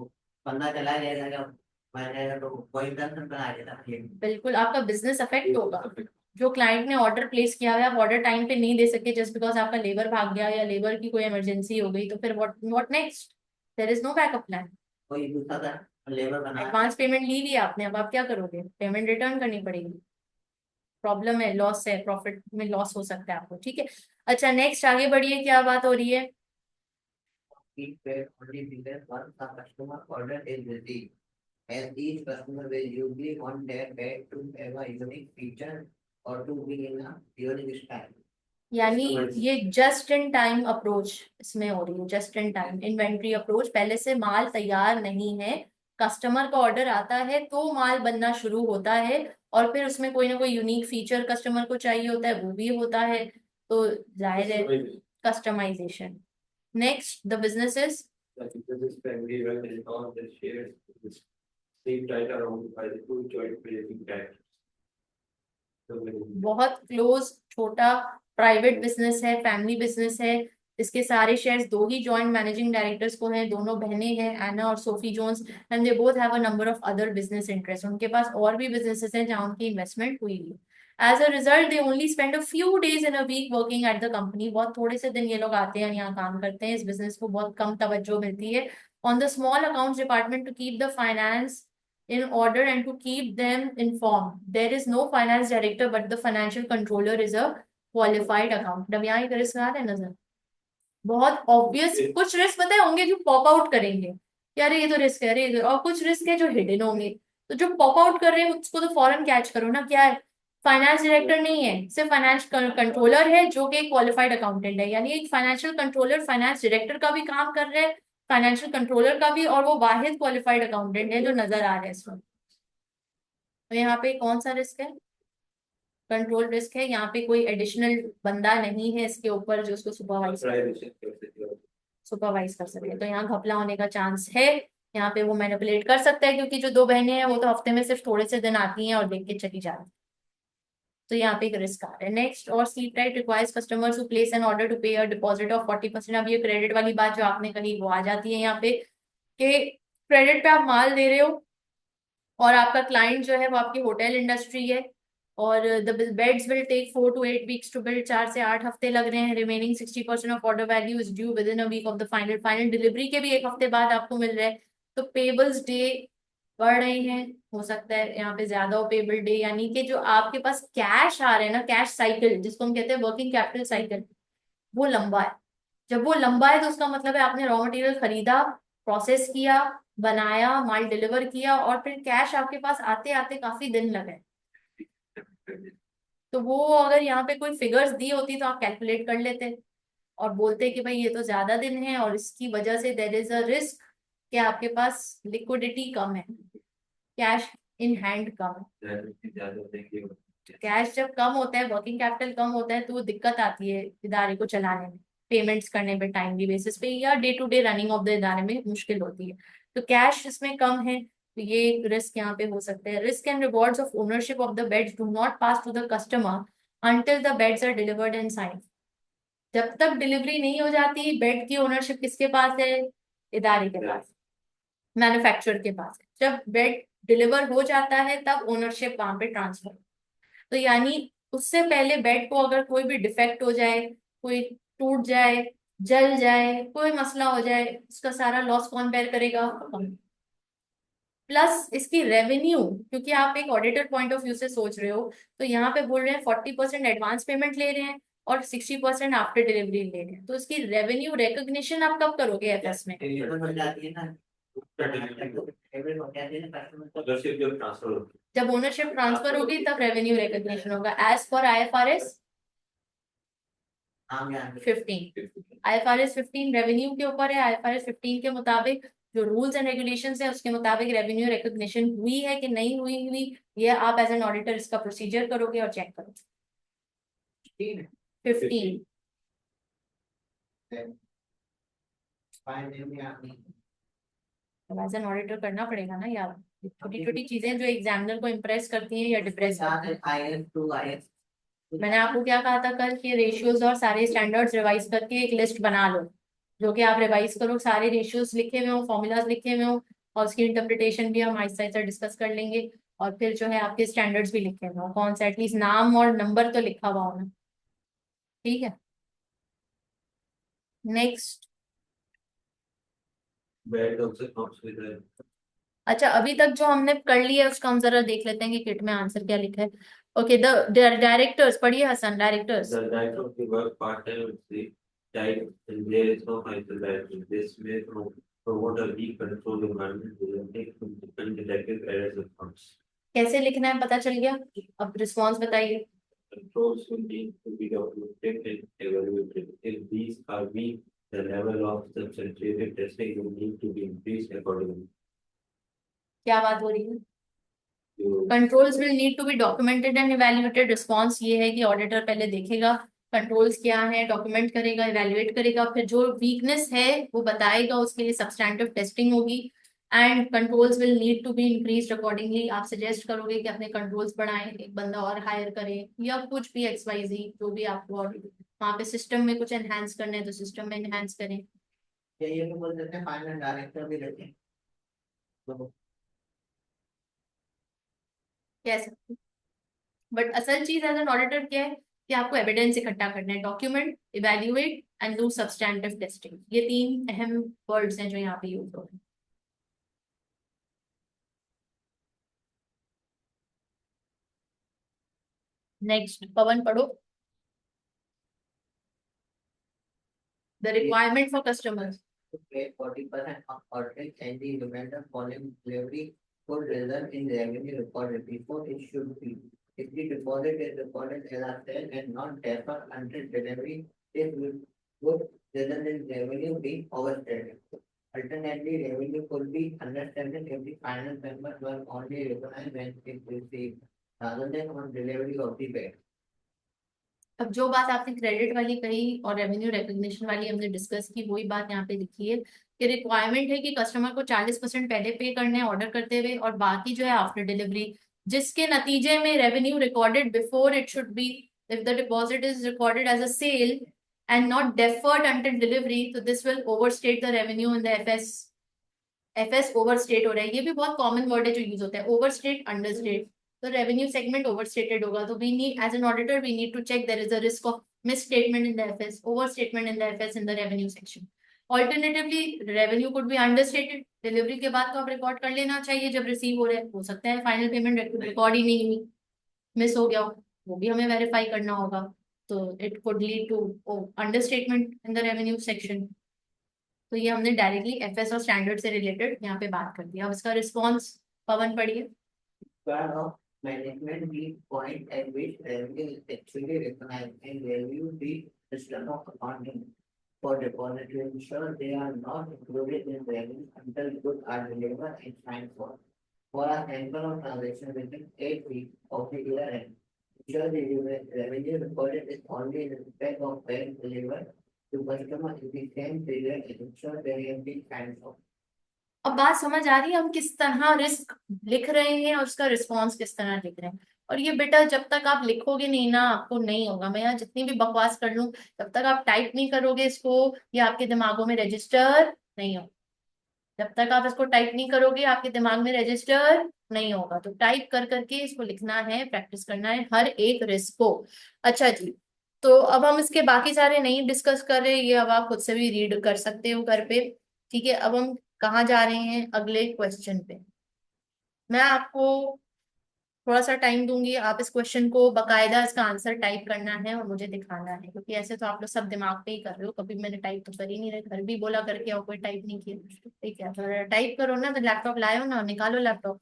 Speaker 2: बंदा चला जाएगा जब बन जाएगा तो कोई कंसर्न बना देता है।
Speaker 1: बिल्कुल आपका बिजनेस अफेक्ट होगा। जो क्लाइंट ने ऑर्डर प्लेस किया हुआ है, आप ऑर्डर टाइम पे नहीं दे सके जस्ट बिकॉज आपका लेबर भाग गया या लेबर की कोई इमरजेंसी हो गई, तो फिर what next, there is no backup plan.
Speaker 2: कोई दूसरा का लेबर बना
Speaker 1: एडवांस पेमेंट ली हुई है आपने, अब आप क्या करोगे, पेमेंट रिटर्न करनी पड़ेगी, प्रॉब्लम है, लॉस है, प्रॉफिट में लॉस हो सकता है आपको। ठीक है, अच्छा नेक्स्ट आगे बढ़िए, क्या बात हो रही है।
Speaker 2: each pair only begins once the customer order is received, as each customer will usually want their bed to have a unique feature or to be in a unique style.
Speaker 1: यानी ये just in time approach इसमें हो रही है, just in time inventory approach. पहले से माल तैयार नहीं है, कस्टमर का ऑर्डर आता है तो माल बनना शुरू होता है, और फिर उसमें कोई ना कोई यूनिक फीचर कस्टमर को चाहिए होता है, वो भी होता है, तो जाहिर है customisation. Next the businesses.
Speaker 3: That because this family run and all the shares is same right around by the two joint creating tax.
Speaker 1: बहुत क्लोज छोटा प्राइवेट बिजनेस है, फैमिली बिजनेस है। इसके सारे शेयर्स दो ही जॉइंट मैनेजिंग डायरेक्टर्स को हैं, दोनों बहनें हैं, एना और Sophie Jones, and they both have a number of other business interest. उनके पास और भी बिजनेसेस हैं जहां उनकी इन्वेस्टमेंट हुई है। As a result they only spend a few days in a week working at the company. बहुत थोड़े से दिन ये लोग आते हैं यहाँ काम करते हैं, इस बिजनेस को बहुत कम तवज्जो मिलती है on the small accounts department to keep the finance in order and to keep them informed. There is no finance director, but the financial controller is a qualified accountant. अब यहाँ एक रिस्क आ रहा है नजर, बहुत ऑब्वियस। कुछ risk पता है होंगे जो पॉप आउट करेंगे कि अरे ये तो रिस्क है, अरे ये और कुछ रिस्क है जो हिडन होंगे, तो जो पॉप आउट कर रहे हैं उसको तो फौरन कैच करो ना। क्या है? फाइनेंस डायरेक्टर नहीं है, सिर्फ फाइनेंस कंट्रोलर है जो कि क्वालिफाइड अकाउंटेंट है। यानी एक फाइनेंशियल कंट्रोलर फाइनेंस डायरेक्टर का भी काम कर रहे हैं, फाइनेंशियल कंट्रोलर का भी, और वो वाहिद क्वालिफाइड अकाउंटेंट है जो नजर आ रहा है इसमें। तो यहाँ पे कौन सा रिस्क है? कंट्रोल रिस्क है। यहाँ पे कोई एडिशनल बंदा नहीं है इसके ऊपर जो उसको सुपरवाइज कर सके, तो यहाँ घपला होने का चांस है। यहाँ पे वो मैनिपुलेट कर सकता है, क्योंकि जो दो बहनें हैं वो तो हफ्ते में सिर्फ थोड़े से दिन आती हैं और देख के चली जाती हैं, तो यहाँ पे एक रिस्क आ रहा है। नेक्स्ट, और Seat Right requires customers who place an order to pay a deposit of 40%। अब ये क्रेडिट वाली बात जो आपने कही वो आ जाती है यहाँ पे, कि क्रेडिट पे आप माल दे रहे हो और आपका क्लाइंट जो है वो आपकी होटल इंडस्ट्री है, और the beds will take 4 to 8 weeks to build. 4 से 8 हफ्ते लग रहे हैं। Remaining 60% of order value is due within a week of the final delivery के भी एक हफ्ते बाद आपको मिल रहा है। तो पेबल्स डे बढ़ रहे हैं, हो सकता है यहाँ पे ज्यादा हो पेबल डे। यानी कि जो आपके पास कैश आ रहे हैं ना, कैश साइकिल जिसको हम कहते हैं वर्किंग कैपिटल साइकिल, वो लंबा है। जब वो लंबा है तो उसका मतलब है आपने रॉ मटेरियल खरीदा, प्रोसेस किया, बनाया, माल डिलीवर किया, और फिर कैश आपके पास आते आते काफी दिन लगे। तो वो अगर यहाँ पे कोई फिगर्स दी होती तो आप कैलकुलेट कर लेते और बोलते कि भाई ये तो ज्यादा दिन है और इसकी वजह से देयर इज अ रिस्क कि आपके पास लिक्विडिटी कम है, कैश इन हैंड कम है। कैश जब कम होता है, वर्किंग कैपिटल कम होता है, तो वो दिक्कत आती है इदारे को चलाने में, पेमेंट्स करने पे टाइमली बेसिस पे, या day to day running of the इदारे में मुश्किल होती है। तो कैश इसमें कम है, तो ये एक रिस्क यहाँ पे हो सकते हैं। Risk and rewards of ownership of the beds do not pass to the customer until the beds are delivered and sign. जब तक डिलीवरी नहीं हो जाती, बेड की ओनरशिप किसके पास है? इदारे के पास, मैन्युफैक्चरर के पास है। जब बेड डिलीवर हो जाता है तब ओनरशिप वहां पे ट्रांसफर। तो यानी उससे पहले बेड को अगर कोई भी डिफेक्ट हो जाए, कोई टूट जाए, जल जाए, कोई मसला हो जाए, उसका सारा लॉस कौन बेयर करेगा? प्लस इसकी रेवेन्यू, क्योंकि आप एक ऑडिटर पॉइंट ऑफ व्यू से सोच रहे हो, तो यहाँ पे बोल रहे हैं 40% एडवांस पेमेंट ले रहे हैं और 60% आफ्टर डिलीवरी ले रहे हैं। तो इसकी रेवेन्यू रिकॉग्निशन आप कब करोगे एफएस में? जब ओनरशिप ट्रांसफर होगी तब रेवेन्यू रिकॉग्निशन होगा, as per IFRS 15। IFRS 15 revenue के ऊपर है। IFRS 15 के मुताबिक जो रूल्स एंड रेगुलेशंस है उसके मुताबिक रेवेन्यू रिकॉग्निशन हुई है कि नहीं हुई, ये आप एज एन ऑडिटर इसका प्रोसीजर करोगे और चेक करोगे। 15 एज एन ऑडिटर करना पड़ेगा ना यार, छोटी छोटी चीजें जो एग्जामिनर को इम्प्रेस करती हैं या डिप्रेस करती हैं। मैंने आपको क्या कहा था कल, कि रेशियोज और सारे स्टैंडर्ड्स रिवाइज करके एक लिस्ट बना लो, जो कि आप रिवाइज करो, सारे रेशियोज लिखे हुए हो, फॉर्मूलाज लिखे हुए हो, और उसकी इंटरप्रिटेशन भी हम आहिस्ता आहिस्ता डिस्कस कर लेंगे। और फिर जो है आपके स्टैंडर्ड्स भी लिखे हुए हो, कौन सा एटलीस्ट नाम और नंबर तो लिखा हुआ हो ना। ठीक है, नेक्स्ट। अच्छा, अभी तक जो हमने कर लिया है उसका हम जरा देख लेते हैं कि किट में आंसर क्या लिखा है। ओके, द डायरेक्टर्स पढ़िए Hasan. Directors
Speaker 3: The director of the work part-time with the child in there is no financial liability. This may promote a weak control environment resulting from undetected errors of funds.
Speaker 1: कैसे लिखना है पता चल गया? अब response बताइए।
Speaker 3: Controls will need to be documented and evaluated. If these are weak, the level of substantiated testing will need to be increased accordingly.
Speaker 1: क्या बात हो रही है?
Speaker 3: तो
Speaker 1: controls will need to be documented and evaluated. Response ये है कि auditor पहले देखेगा कंट्रोल्स क्या है, डॉक्यूमेंट करेगा, इवैल्यूएट करेगा, फिर जो वीकनेस है वो बताएगा, उसके लिए सब्सटैंटिव टेस्टिंग होगी and controls will need to be increased accordingly. आप सजेस्ट करोगे कि अपने कंट्रोल्स बढ़ाएं, एक बंदा और हायर करें या कुछ भी XYZ जो भी आपको, और वहाँ पे सिस्टम में कुछ एनहांस करना है तो सिस्टम में एनहांस करें।
Speaker 2: ये तो बोल देते हैं फाइनल डायरेक्टर भी रहते हैं तो
Speaker 1: कह सकते, बट असल चीज एज एन ऑडिटर क्या है कि आपको एविडेंस इकट्ठा करना है, document, evaluate and do substantive testing. ये तीन अहम वर्ड्स हैं जो यहाँ पे यूज हो रहे हैं। नेक्स्ट पवन पढ़ो। The requirement for customers.
Speaker 2: to pay 40% of purchase and the remainder following delivery could result in revenue recorded before it should be. If the deposit is recorded as a sale and not deferred until delivery, this would result in revenue being overstated. Alternately, revenue could be understated if the final payment was only recognized when it received, rather than on delivery of the bag.
Speaker 1: अब जो बात आपने credit वाली कही और revenue recognition वाली हमने discuss की, वही बात यहाँ पे लिखी है कि रिक्वायरमेंट है कि कस्टमर को 40% पहले पे करने हैं ऑर्डर करते हुए और बाकी जो है आफ्टर डिलीवरी, जिसके नतीजे में revenue recorded before it should be. If the deposit is recorded as a sale and not deferred until delivery, तो this will overstate the revenue in the FS overstate हो रहा है। ये भी बहुत कॉमन वर्ड है जो यूज होता है, ओवरस्टेट, अंडरस्टेट। तो रेवेन्यू सेगमेंट ओवरस्टेटेड होगा, तो we need as an auditor we need to check there is a risk of misstatement in the FS, overstatement in the FS in the revenue section. Alternatively, revenue could be understated. Delivery के बाद तो आप record कर लेना चाहिए जब receive हो सकता है फाइनल पेमेंट रिकॉर्ड ही नहीं हुई, मिस हो गया हो, वो भी हमें वेरीफाई करना होगा। तो it could lead to understatement in the revenue section. तो ये हमने डायरेक्टली एफएस और स्टैंडर्ड से रिलेटेड यहाँ पे बात कर दिया। अब इसका रिस्पॉन्स पवन पढ़िए।
Speaker 2: Part of management the point at which revenue is actually recognized and review the system of accounting for deposit to ensure they are not included in revenue until goods are delivered and signed for. For a sample of transaction within 8 weeks of the year end, ensure the revenue recorded is only in respect of bank delivered to customer in the same period and ensure they have been signed for.
Speaker 1: अब बात समझ आ रही है हम किस तरह risk लिख रहे हैं और उसका रिस्पॉन्स किस तरह लिख रहे हैं। और ये बेटा जब तक आप लिखोगे नहीं ना, आपको नहीं होगा। मैं यहाँ जितनी भी बकवास कर लूं, जब तक आप टाइप नहीं करोगे इसको, ये आपके दिमागों में रजिस्टर नहीं होगा। जब तक आप इसको टाइप नहीं करोगे आपके दिमाग में रजिस्टर नहीं होगा। तो टाइप कर करके इसको लिखना है, प्रैक्टिस करना है हर एक रिस्क को। अच्छा जी, तो अब हम इसके बाकी सारे नहीं डिस्कस कर रहे, ये अब आप खुद से भी रीड कर सकते हो घर पे। ठीक है, अब हम कहाँ जा रहे हैं? अगले क्वेश्चन पे। मैं आपको थोड़ा सा टाइम दूंगी, आप इस क्वेश्चन को बकायदा इसका आंसर टाइप करना है और मुझे दिखाना है, क्योंकि ऐसे तो आप लोग सब दिमाग पे ही कर रहे हो, कभी मैंने टाइप तो कर ही नहीं रहे, घर भी बोला करके और कोई टाइप नहीं किया। ठीक है, तो टाइप करो ना, तो लैपटॉप लाए हो ना, निकालो लैपटॉप।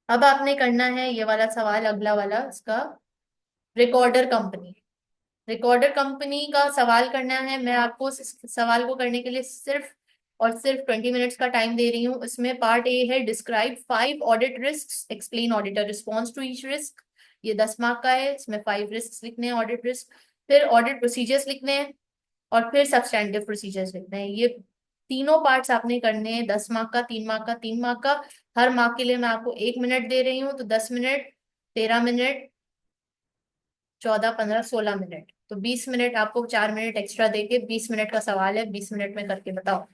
Speaker 1: अब आपने करना है ये वाला सवाल, अगला वाला इसका, रिकॉर्डर कंपनी। रिकॉर्डर कंपनी का सवाल करना है। मैं आपको इस सवाल को करने के लिए सिर्फ और सिर्फ 20 मिनट्स का टाइम दे रही हूँ। इसमें पार्ट ए है, describe 5 audit risk, explain auditor response to each risk. ये 10 मार्क का है, इसमें 5 रिस्क लिखने हैं, ऑडिट रिस्क। फिर ऑडिट प्रोसीजर्स लिखने हैं और फिर सब्सटैंटिव प्रोसीजर्स लिखने हैं। ये तीनों पार्ट्स आपने करने हैं, 10 मार्क का, 3 मार्क का, 3 मार्क का। हर मार्क के लिए मैं आपको 1 मिनट दे रही हूँ, तो 10 मिनट, 13 मिनट, 14, 15, 16 मिनट, तो 20 मिनट। आपको 4 मिनट एक्स्ट्रा देके 20 मिनट का सवाल है, 20 मिनट में करके बताओ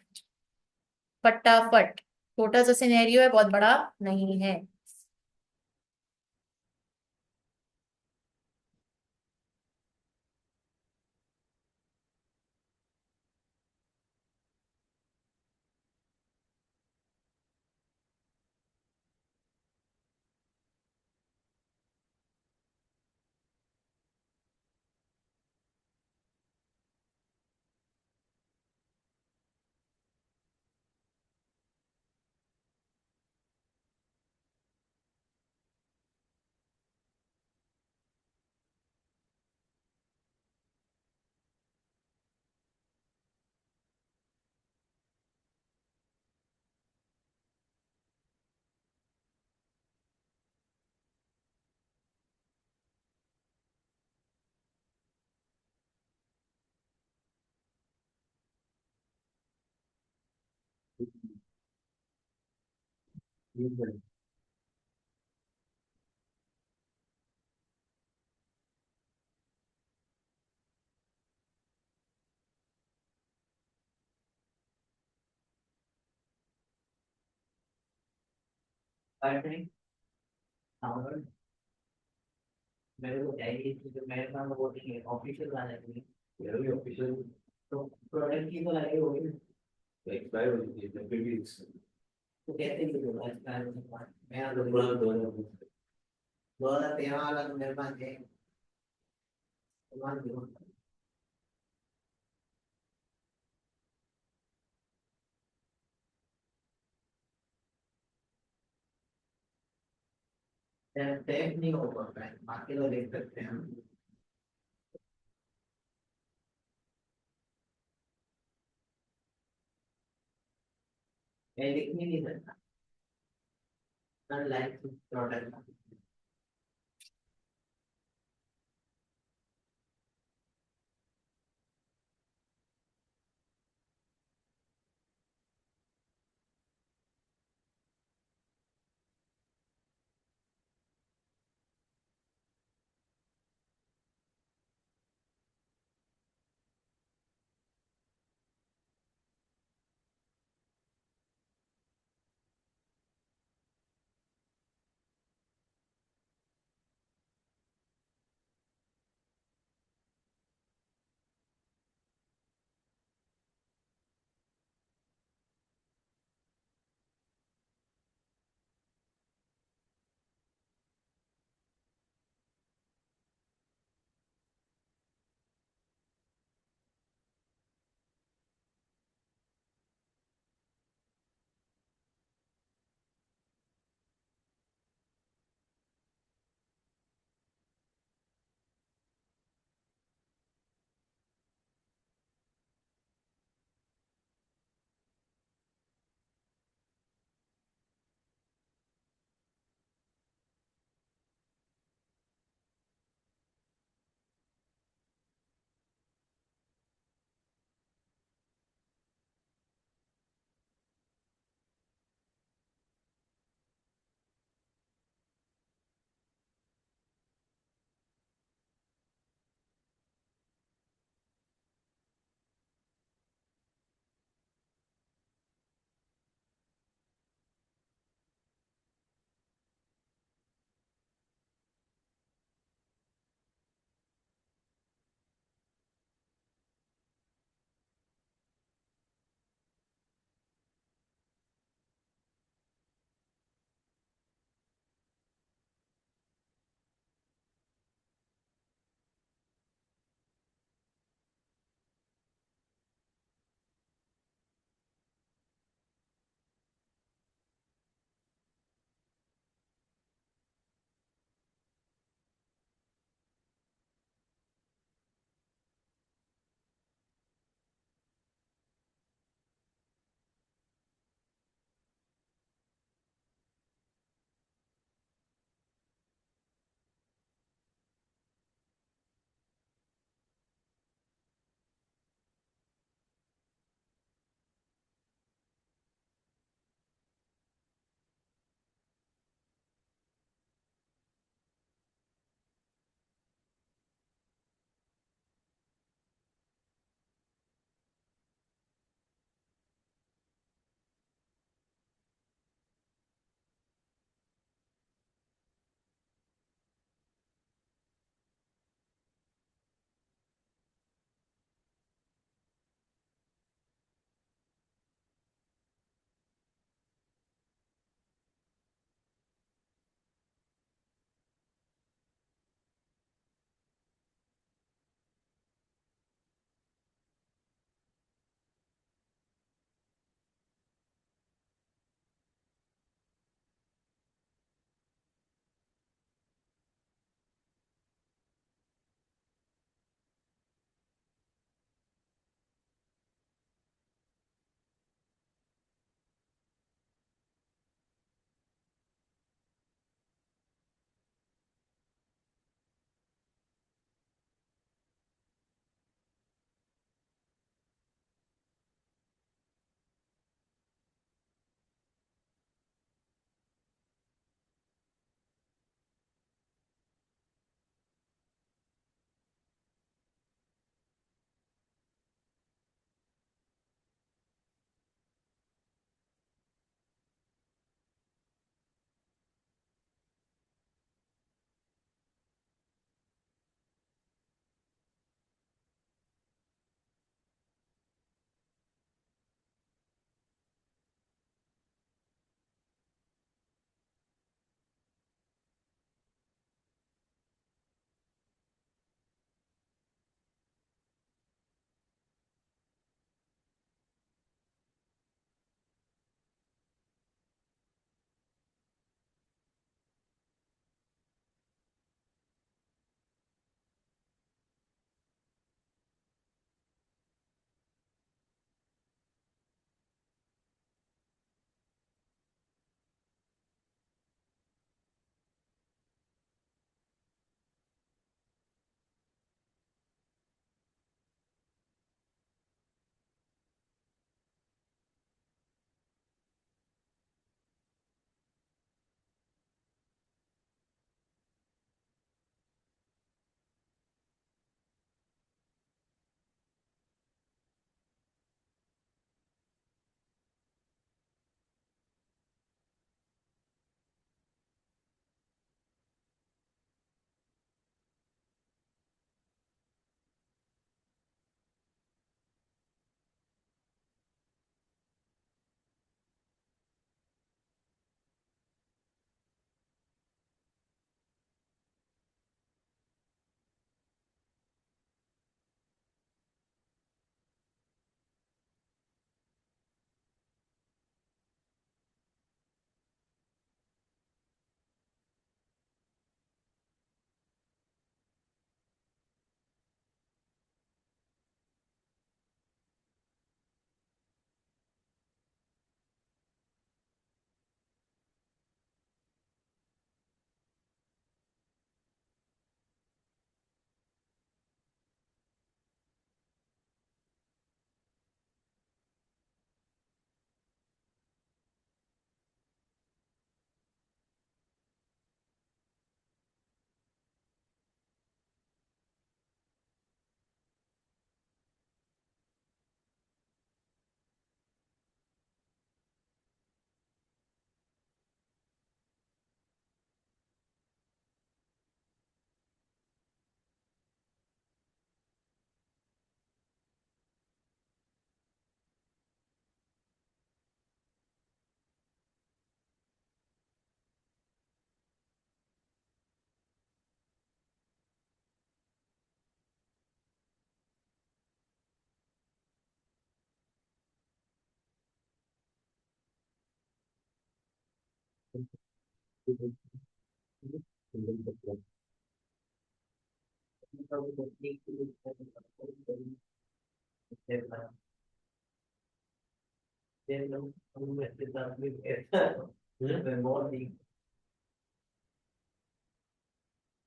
Speaker 1: फटाफट। छोटा सा सिनेरियो है, बहुत बड़ा नहीं है।
Speaker 2: पर नहीं, और मेरे को चाहिए कि मेरे पास वो नहीं है ऑफिशियल वाला नहीं है।
Speaker 3: मेरा भी ऑफिशियल
Speaker 2: तो प्रोडक्ट की तो लगे होगी ना,
Speaker 3: एक्सपायर हो चुकी है, फिर भी
Speaker 2: तो कैसे भी होगा इसका मेरा तो
Speaker 3: पूरा 2000
Speaker 2: 2013 वाला तो मेरे पास है, तो मान लो सेफ नहीं हो पाता है, बाकी तो देख सकते हैं हम। मैं लिख नहीं सकता अनलाइक प्रोडक्ट।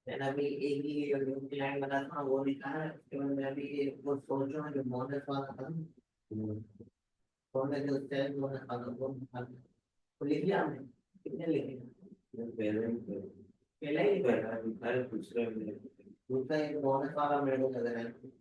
Speaker 2: मैंने अभी एक ही क्लाइंट बना था वो लिखा है कि मैं अभी एक वो सोच रहा हूँ जो बोनस वाला था तो मैं जो सेल बोनस वाला वो निकाल तो लिख लिया हमने कितने लिखे पहला ही
Speaker 3: दूसरा
Speaker 2: दूसरा एक बोनस वाला मेरे को लग रहा है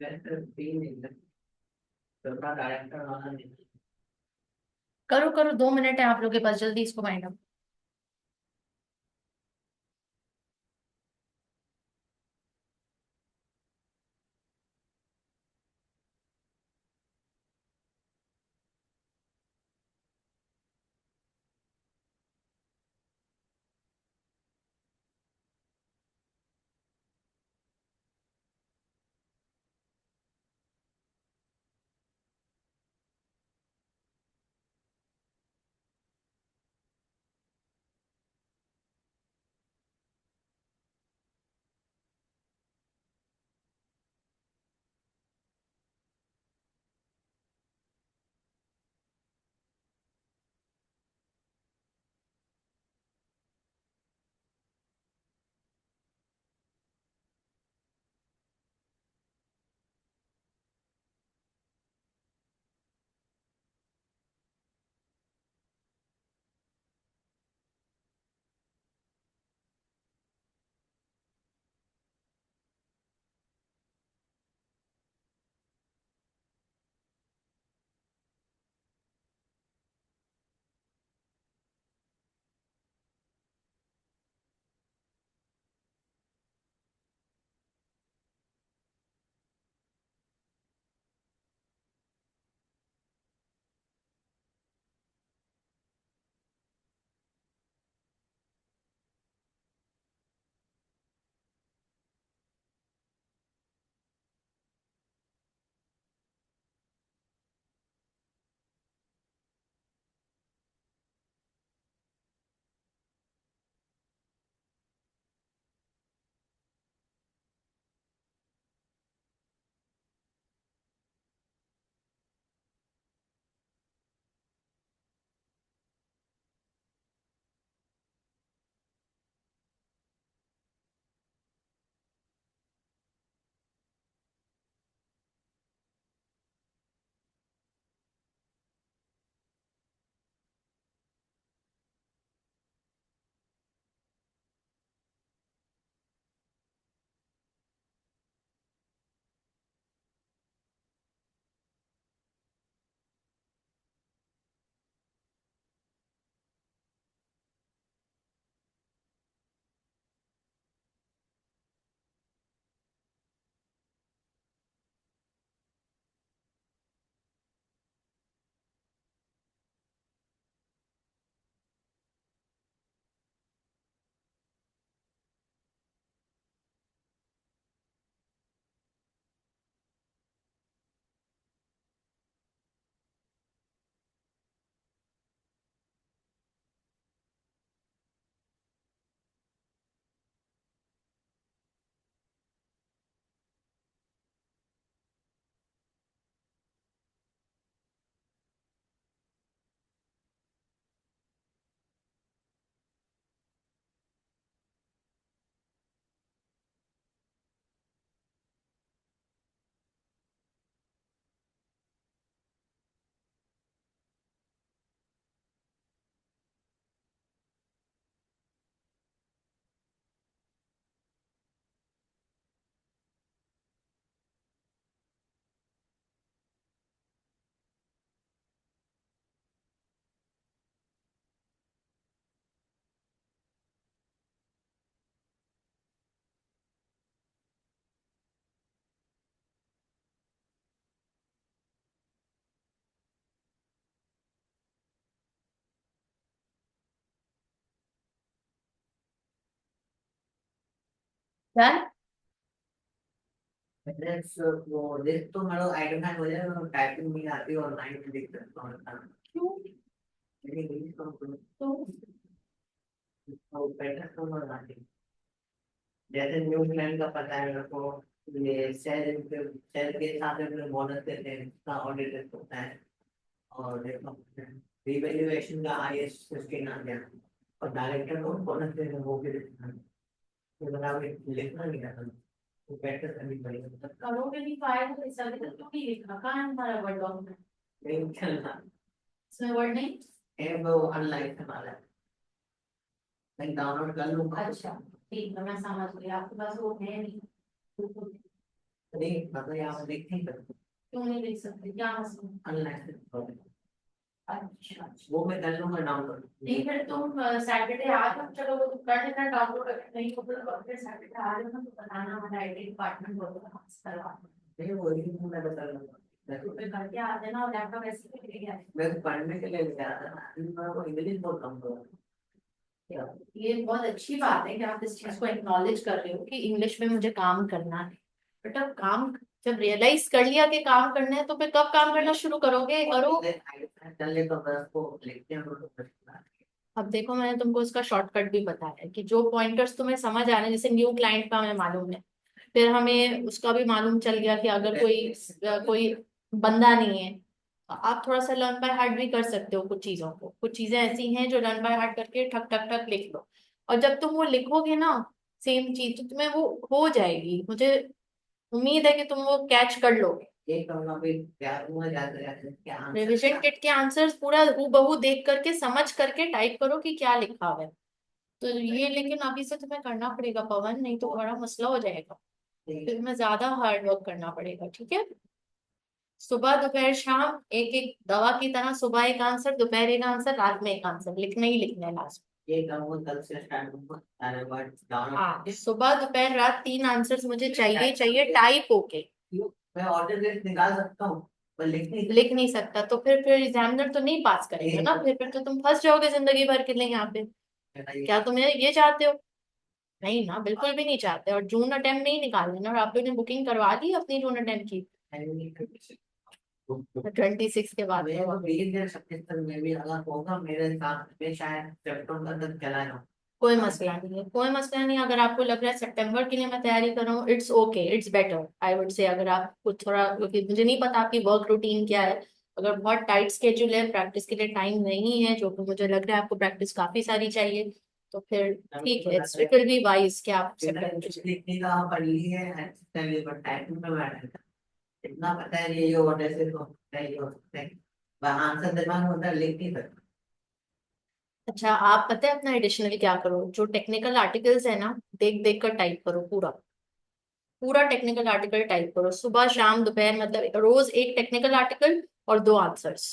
Speaker 2: डायरेक्टर वाला नहीं।
Speaker 1: करो करो, 2 मिनट है आप लोग के पास, जल्दी इसको फाइंड आउट। डन।
Speaker 2: वो लिस्ट तो मतलब आइडेंटिफाई हो जाएगा, टाइपिंग नहीं आती और लाइन में दिख सकता हूँ।
Speaker 1: क्यों?
Speaker 2: लेकिन इंग्लिश
Speaker 1: तो
Speaker 2: तो पैटर्न तो बना आती। जैसे न्यूजीलैंड का पता है मेरे को, ये सेल के साथ में बोनस देते हैं, उसका ऑडिट होता है। और देखो रिवैल्यूएशन का आईएस 15 आ गया, और डायरेक्टर को बोनस देते हैं, वो भी देखना है। तो बराबर लिखना नहीं रहता, तो पैटर्न करनी पड़ेगा।
Speaker 1: करोगे भी फाइल तो इस अभी तक क्यों नहीं लिखा? कहाँ है हमारा वर्ड डॉक्यूमेंट?
Speaker 2: नहीं चलना
Speaker 1: इसमें वर्ड नहीं?
Speaker 2: है, वो अनलाइक हमारा है। मैं डाउनलोड कर लूंगा।
Speaker 1: अच्छा ठीक है, मैं समझ गई, आपके पास वो है नहीं।
Speaker 2: नहीं मतलब यहाँ देख नहीं सकते।
Speaker 1: क्यों नहीं देख सकते, क्या मसला?
Speaker 2: अनलाइसेंस
Speaker 1: अच्छा अच्छा।
Speaker 2: वो मैं कर लूंगा डाउनलोड।
Speaker 1: नहीं फिर तुम सैटरडे आ जाओ, चलो वो तुम कर लेना डाउनलोड, अगर नहीं हो तो फिर सैटरडे आ जाओ ना, तो बताना, हमारा आईटी डिपार्टमेंट बोलो करवा दो।
Speaker 2: नहीं वो ही मैं बता लूंगा।
Speaker 1: तो फिर करके आ जाना, और लैपटॉप ऐसे ही लेके आ
Speaker 2: मैं तो पढ़ने के लिए ले रहा था ना, मैं वो इंग्लिश बहुत कम कर
Speaker 1: जाना। ये बहुत अच्छी बात है कि आप इस चीज को एक्नॉलेज कर रहे हो कि इंग्लिश में मुझे काम करना है। बट अब काम जब रियलाइज कर लिया कि काम करना है, तो फिर कब काम करना शुरू करोगे? करो।
Speaker 2: चल ले तो बस को लिखते हैं तो बस।
Speaker 1: अब देखो, मैंने तुमको इसका शॉर्टकट भी बताया है कि जो पॉइंटर्स तुम्हें समझ आ रहे हैं, जैसे न्यू क्लाइंट का हमें मालूम है, फिर हमें उसका भी मालूम चल गया कि अगर कोई कोई बंदा नहीं है, तो आप थोड़ा सा लर्न बाय हार्ट भी कर सकते हो कुछ चीजों को। कुछ चीजें ऐसी हैं जो लर्न बाय हार्ट करके ठक ठक ठक लिख लो, और जब तुम वो लिखोगे ना सेम चीज, तो तुम्हें वो हो जाएगी। मुझे उम्मीद है कि तुम वो कैच कर लोगे।
Speaker 2: ये कहूँगा फिर प्यार हुआ जाते रहते हैं, क्या आंसर
Speaker 1: रिविजन किट के आंसर्स पूरा हूबहू देख करके समझ करके टाइप करो कि क्या लिखा हुआ है। तो ये लेकिन अभी से तुम्हें करना पड़ेगा पवन, नहीं तो बड़ा मसला हो जाएगा। फिर तुम्हें ज्यादा हार्ड वर्क करना पड़ेगा, ठीक है? सुबह दोपहर शाम एक एक दवा की तरह, सुबह एक आंसर, दोपहर एक आंसर, रात में एक आंसर, लिखना ही लिखना है लास्ट।
Speaker 2: ये कहूँगा कल से स्टार्ट होगा सारे वर्ड
Speaker 1: हाँ,
Speaker 2: डाउनलोड।
Speaker 1: सुबह दोपहर रात 3 आंसर्स मुझे चाहिए चाहिए, टाइप होके।
Speaker 2: मैं ऑर्डर लिस्ट निकाल सकता हूँ पर लिख नहीं
Speaker 1: लिख नहीं सकता तो फिर एग्जामिनर तो नहीं पास करेगा ना, फिर तो तुम फंस जाओगे जिंदगी भर के लिए यहाँ पे।
Speaker 2: सकता।
Speaker 1: क्या तुम ये चाहते हो? नहीं ना, बिल्कुल भी नहीं चाहते। और जून अटेम्प्ट नहीं निकालना ना, और आप लोगों ने बुकिंग करवा दी अपनी जून अटेम्प्ट की? 26 के बाद
Speaker 2: मैं
Speaker 1: तो
Speaker 2: वो 20 दिन 26 तक में भी अगर होगा मेरे साथ में शायद सितंबर तक चला जाऊँ।
Speaker 1: कोई मसला नहीं है, कोई मसला नहीं। अगर आपको लग रहा है सितंबर के लिए मैं तैयारी कर रहा हूँ, it's okay, it's better I would say. अगर आप कुछ थोड़ा, क्योंकि मुझे नहीं पता आपकी वर्क रूटीन क्या है, अगर बहुत टाइट स्केड्यूल है, प्रैक्टिस के लिए टाइम नहीं है, जो कि मुझे लग रहा है आपको प्रैक्टिस काफी सारी चाहिए, तो फिर ठीक है, इट विल बी वाइज कि आप
Speaker 2: लिखने का पढ़ ली है पर टाइपिंग में बैठा इतना पता है ये वर्ड ऐसे तो होता है, ये हो सकता है आंसर दिमाग में होता है लिख नहीं सकता।
Speaker 1: अच्छा, आप पता है अपना एडिशनली क्या करो, जो टेक्निकल आर्टिकल्स है ना, देख देख कर टाइप करो पूरा। पूरा टेक्निकल आर्टिकल टाइप करो, सुबह शाम दोपहर, मतलब रोज एक टेक्निकल आर्टिकल और 2 आंसर्स।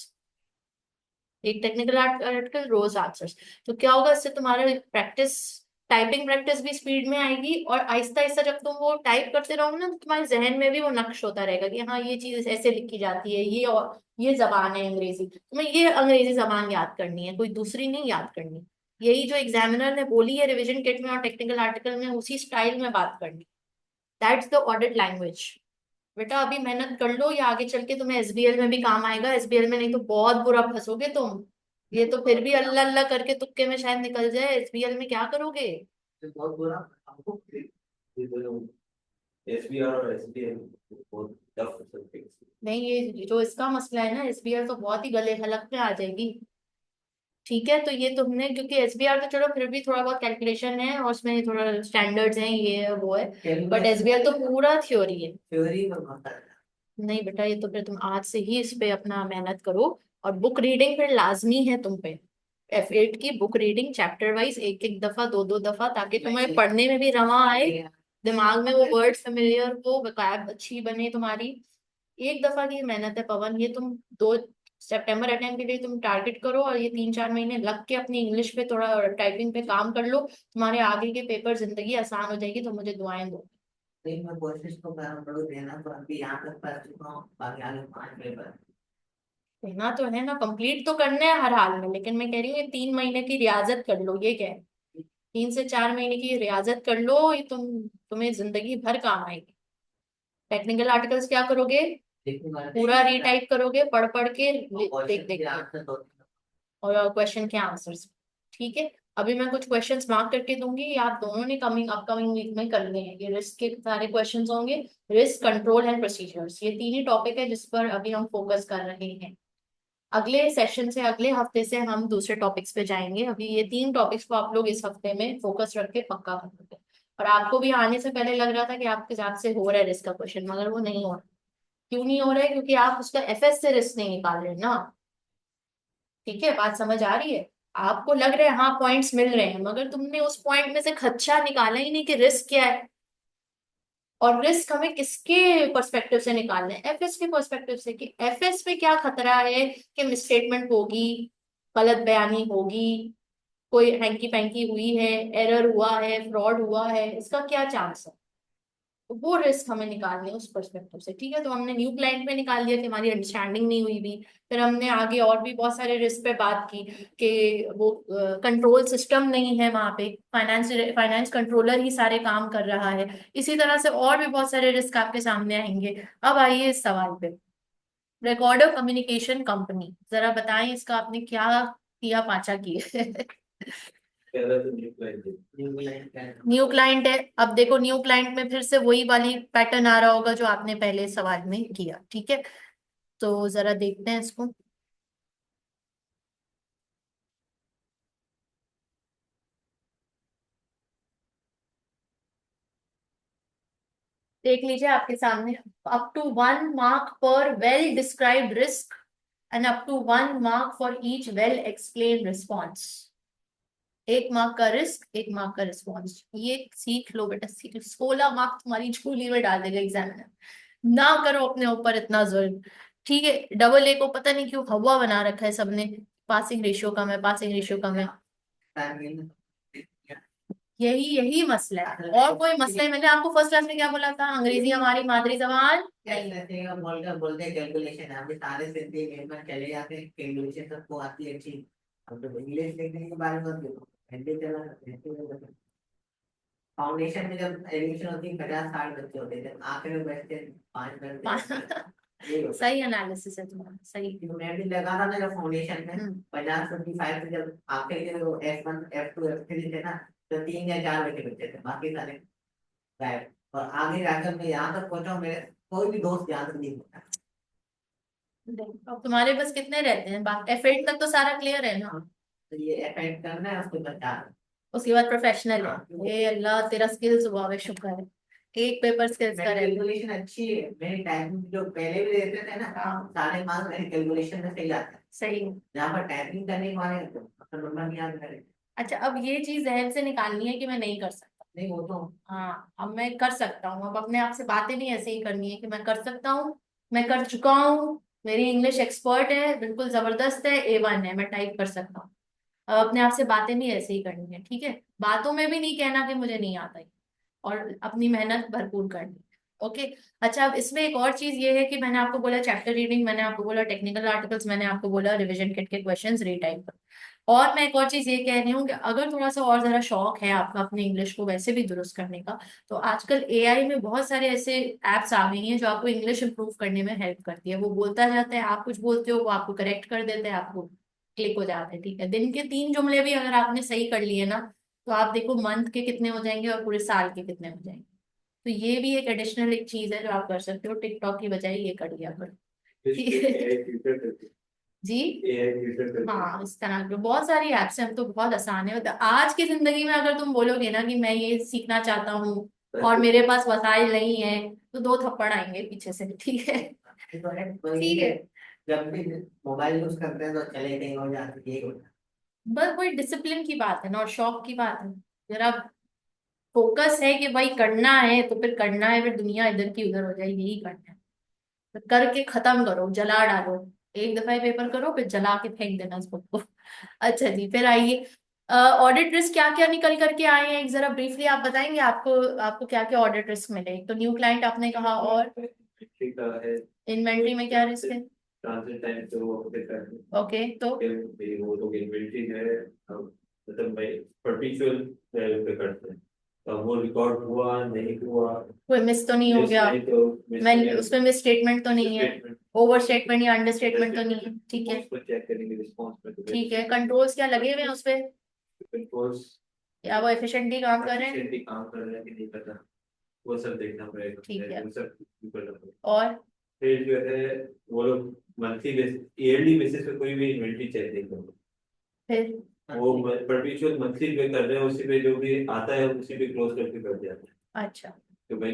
Speaker 1: एक टेक्निकल आर्टिकल, रोज आंसर्स। तो क्या होगा इससे, तुम्हारा प्रैक्टिस, टाइपिंग प्रैक्टिस भी स्पीड में आएगी, और आहिस्ता आहिस्ता जब तुम वो टाइप करते रहोगे ना, तो तुम्हारे जहन में भी वो नक्श होता रहेगा कि हाँ ये चीज ऐसे लिखी जाती है, ये, और ये जबान है अंग्रेजी, तुम्हें ये अंग्रेजी जबान याद करनी है, कोई दूसरी नहीं याद करनी। यही जो एग्जामिनर ने बोली है रिविजन किट में और टेक्निकल आर्टिकल में, उसी स्टाइल में बात करनी। That's the audit language. बेटा अभी मेहनत कर लो, या आगे चल के तुम्हें एसबीएल में भी काम आएगा। एसबीएल में नहीं तो बहुत बुरा फंसोगे तुम। ये तो फिर भी अल्लाह अल्लाह करके तुक्के में शायद निकल जाए, एसबीएल में क्या करोगे?
Speaker 2: तो बहुत बुरा हमको
Speaker 3: एसबीआर और एसबीआई बहुत टफ सब्जेक्ट्स।
Speaker 1: नहीं, ये जो इसका मसला है ना, एसबीआर तो बहुत ही गले हलक में आ जाएगी। ठीक है, तो ये तुमने, क्योंकि एसबीआर तो चलो फिर भी थोड़ा बहुत कैलकुलेशन है, और उसमें थोड़ा स्टैंडर्ड्स हैं, ये है वो है, बट एसबीआर तो पूरा थ्योरी है।
Speaker 2: थ्योरी में होता है।
Speaker 1: नहीं बेटा, ये तो फिर तुम आज से ही इस पे अपना मेहनत करो। और बुक रीडिंग फिर लाजमी है तुम पे। F8 की बुक रीडिंग चैप्टर वाइज, एक एक दफा, दो दो दफा, ताकि तुम्हें पढ़ने में भी रमा आए, दिमाग में वो वर्ड फेमिलियर हो, वोकैब अच्छी बने तुम्हारी। एक दफा की मेहनत है पवन, ये तुम 2 सितंबर अटेम्प्ट के लिए तुम टारगेट करो, और ये 3-4 महीने लग के अपनी इंग्लिश पे थोड़ा टाइपिंग पे काम कर लो, तुम्हारे आगे के पेपर जिंदगी आसान हो जाएगी, तो मुझे दुआएं दो।
Speaker 2: नहीं मैं कोशिश तो कर रहा हूँ देना तो अभी यहाँ तक पढ़ चुका हूँ बाकी आगे 5 पेपर।
Speaker 1: कहना तो है ना, कंप्लीट तो करने हैं हर हाल में, लेकिन मैं कह रही हूँ ये 3 महीने की रियाजत कर लो, ये क्या है? 3 से 4 महीने की रियाजत कर लो, ये तुम्हें जिंदगी भर काम आएगी। टेक्निकल आर्टिकल्स क्या करोगे?
Speaker 2: लेकिन
Speaker 1: पूरा रीटाइप करोगे, पढ़ पढ़ के, देख देख के,
Speaker 2: आंसर तो
Speaker 1: और क्वेश्चन के आंसर्स। ठीक है, अभी मैं कुछ क्वेश्चंस मार्क करके दूंगी, ये आप दोनों ने कमिंग अपकमिंग वीक में करने हैं। ये रिस्क के सारे क्वेश्चंस होंगे, रिस्क कंट्रोल एंड प्रोसीजर्स, ये 3 ही टॉपिक है जिस पर अभी हम फोकस कर रहे हैं। अगले सेशन से, अगले हफ्ते से हम दूसरे टॉपिक्स पे जाएंगे। अभी ये 3 टॉपिक्स को आप लोग इस हफ्ते में फोकस रख के पक्का कर लेते हैं। और आपको भी आने से पहले लग रहा था कि आपके हिसाब से हो रहा है रिस्क का क्वेश्चन, मगर वो नहीं हो रहा। क्यों नहीं हो रहा है? क्योंकि आप उसका एफएस से रिस्क नहीं निकाल रहे ना। ठीक है, बात समझ आ रही है? आपको लग रहा है हाँ पॉइंट्स मिल रहे हैं, मगर तुमने उस पॉइंट में से खदशा निकाला ही नहीं कि रिस्क क्या है। और रिस्क हमें किसके पर्सपेक्टिव से निकालना है, एफएस के पर्सपेक्टिव से, कि एफएस में क्या खतरा है कि मिसस्टेटमेंट होगी, गलत बयानी होगी, कोई हैंकी पैंकी हुई है, एरर हुआ है, फ्रॉड हुआ है, इसका क्या चांस है। तो वो रिस्क हमें निकालने हैं उस पर्सपेक्टिव से। ठीक है, तो हमने न्यू क्लाइंट में निकाल दिया कि हमारी अंडरस्टैंडिंग नहीं हुई भी। फिर हमने आगे और भी बहुत सारे रिस्क पे बात की कि वो कंट्रोल सिस्टम नहीं है वहां पे, फाइनेंस कंट्रोलर ही सारे काम कर रहा है। इसी तरह से और भी बहुत सारे रिस्क आपके सामने आएंगे। अब आइए इस सवाल पे, रिकॉर्ड ऑफ कम्युनिकेशन कंपनी, जरा बताएं इसका आपने क्या किया पाचा किए।
Speaker 3: पहला तो न्यू क्लाइंट है।
Speaker 2: न्यू लाइन का
Speaker 1: न्यू क्लाइंट है, अब देखो न्यू क्लाइंट में फिर से वही वाली पैटर्न आ रहा होगा जो आपने पहले सवाल में किया। ठीक है, तो जरा देखते हैं इसको। देख लीजिए आपके सामने, अप टू 1 मार्क पर well described risk and up to 1 mark for each well explain response. 1 mark का रिस्क, 1 मार्क का रिस्पॉन्स, ये सीख लो बेटा, सीख लो। 16 मार्क तुम्हारी झोली में डाल देगा एग्जामिनर। ना करो अपने ऊपर इतना जुल्म। ठीक है, डबल ए को पता नहीं क्यों हवा बना रखा है सबने, पासिंग रेशियो कम है, पासिंग रेशियो कम है।
Speaker 2: टाइमिंग
Speaker 1: यही यही मसला है, और कोई मसला है। मैंने आपको फर्स्ट क्लास में क्या बोला था, अंग्रेजी हमारी मादरी जबान नहीं है।
Speaker 2: ऐसे बोलकर बोलते कैलकुलेशन हम सारे सिंधी मेंबर चले जाते हैं, कैलकुलेशन सबको आती है अच्छी। अब तो इंग्लिश लिखने के बारे में देखो, हिंदी चला फाउंडेशन में जब एडमिशन होती है 50-60 बच्चे होते थे, आखिर में बैठते 5 बच्चे। ये होता
Speaker 1: सही एनालिसिस है तुम्हारा, सही।
Speaker 2: है। मैं भी लगा था ना जब फाउंडेशन में
Speaker 1: हम्म
Speaker 2: 50-55 से जब आखिर के वो F1 F2 F3 थे ना, तो 3 या 4 बच्चे बच्चे थे, बाकी सारे गायब। और आगे जाकर मैं यहाँ तक पहुंचा हूँ, मेरे कोई भी दोस्त यहाँ तक नहीं पहुंचा।
Speaker 1: अब तुम्हारे बस कितने रहते हैं, बाकी F8 तक तो सारा क्लियर है ना।
Speaker 2: तो ये अफेक्ट करना है उसको बचा।
Speaker 1: उसके बाद प्रोफेशनल
Speaker 2: हाँ,
Speaker 1: है, ये अल्लाह तेरा स्किल्स हुआ है, शुक्र है। एक पेपर स्किल्स का
Speaker 2: मेरी
Speaker 1: रहता
Speaker 2: कैलकुलेशन अच्छी है, मेरी टाइपिंग जो पहले भी देते थे ना,
Speaker 1: है। हाँ
Speaker 2: सारे मार्क्स मेरे कैलकुलेशन में सही आते हैं।
Speaker 1: सही है।
Speaker 2: जहाँ पर टाइपिंग करने के मारे तो अपना नंबर नहीं याद करे।
Speaker 1: अच्छा, अब ये चीज जहन से निकालनी है कि मैं नहीं कर सकता।
Speaker 2: नहीं वो तो
Speaker 1: हाँ, अब मैं कर सकता हूँ। अब अपने आप से बातें नहीं ऐसे ही करनी है कि मैं कर सकता हूँ, मैं कर चुका हूँ, मेरी इंग्लिश एक्सपर्ट है, बिल्कुल जबरदस्त है, A1 है, मैं टाइप कर सकता हूँ। अब अपने आप से बातें नहीं ऐसे ही करनी है। ठीक है, बातों में भी नहीं कहना कि मुझे नहीं आता है, और अपनी मेहनत भरपूर करनी। ओके। अच्छा, अब इसमें एक और चीज ये है कि मैंने आपको बोला चैप्टर रीडिंग, मैंने आपको बोला टेक्निकल आर्टिकल्स, मैंने आपको बोला रिवीजन किट के क्वेश्चंस रीटाइप कर। और मैं एक और चीज ये कह रही हूँ कि अगर थोड़ा सा और जरा शौक है आपका अपने इंग्लिश को वैसे भी दुरुस्त करने का, तो आजकल AI में बहुत सारे ऐसे एप्स आ गई हैं जो आपको इंग्लिश इंप्रूव करने में हेल्प करती है। वो बोलता जाता है, आप कुछ बोलते हो, वो आपको करेक्ट कर देते हैं, आपको क्लिक हो जाता है। ठीक है, दिन के 3 जुमले भी अगर आपने सही कर लिए ना, तो आप देखो मंथ के कितने हो जाएंगे और पूरे साल के कितने हो जाएंगे। तो ये भी एक एडिशनल एक चीज है जो आप कर सकते हो, टिकटॉक की बजाय ये कर लिया करो।
Speaker 3: इस पे
Speaker 1: ठीक है
Speaker 3: एआई ट्यूटर करते
Speaker 1: जी।
Speaker 3: एआई ट्यूटर करते
Speaker 1: हाँ, इस तरह के बहुत सारी एप्स हैं, हम तो बहुत आसान है। मतलब आज की जिंदगी में अगर तुम बोलोगे ना कि मैं ये सीखना चाहता हूँ और मेरे पास वसाइल नहीं है, तो 2 थप्पड़ आएंगे पीछे से। ठीक है।
Speaker 2: तो है वही
Speaker 1: ठीक
Speaker 2: है।
Speaker 1: है,
Speaker 2: जब भी मोबाइल यूज करते हैं तो चले कहीं और जाते हैं, यही होता
Speaker 1: बस वही डिसिप्लिन की बात है ना, और शौक की बात है। जरा फोकस है कि भाई करना है तो फिर करना है, फिर दुनिया इधर की उधर हो जाएगी, यही करना है। तो करके खत्म करो, जला डालो। एक दफा ही पेपर करो, फिर जला के फेंक देना उस बुक को। अच्छा जी, फिर आइए, ऑडिट रिस्क क्या क्या निकल करके आए हैं, एक जरा ब्रीफली आप बताएंगे, आपको आपको क्या क्या ऑडिट रिस्क मिले। एक तो न्यू क्लाइंट आपने कहा, और
Speaker 3: है। ठीक है।
Speaker 1: इन्वेंट्री में क्या रिस्क है।
Speaker 3: ट्रांजिट टाइम से वो देता है
Speaker 1: ओके, तो
Speaker 3: कि भाई वो लोग इन्वेंटरी जो है मतलब भाई परपेचुअल लेवल पे करते हैं। तो अब वो रिकॉर्ड हुआ नहीं हुआ,
Speaker 1: कोई मिस तो नहीं हो
Speaker 3: मिस
Speaker 1: गया,
Speaker 3: नहीं तो मिस
Speaker 1: मैं
Speaker 3: हो गया,
Speaker 1: उसमें मिस स्टेटमेंट तो नहीं है,
Speaker 3: स्टेटमेंट
Speaker 1: ओवर स्टेटमेंट या अंडर स्टेटमेंट तो नहीं है। ठीक है।
Speaker 3: उसको चेक करेंगे रिस्पॉन्स में तो
Speaker 1: ठीक है, कंट्रोल्स क्या लगे हुए हैं उस पे,
Speaker 3: कंट्रोल्स
Speaker 1: या वो एफिशिएंटली काम कर रहे हैं।
Speaker 3: एफिशिएंटली काम कर रहे हैं कि नहीं कर रहा, वो सब देखना
Speaker 1: ठीक
Speaker 3: पड़ेगा,
Speaker 1: है,
Speaker 3: वो सब करना पड़ेगा।
Speaker 1: और
Speaker 3: फिर जो है वो लोग मंथली बेसिस ईयरली बेसिस पे कोई भी इन्वेंटरी चेक नहीं करते,
Speaker 1: फिर
Speaker 2: है।
Speaker 3: वो परपेचुअल मंथली पे कर रहे हैं, उसी पे जो भी आता है उसी पे क्लोज करके कर दिया।
Speaker 1: अच्छा।
Speaker 3: तो भाई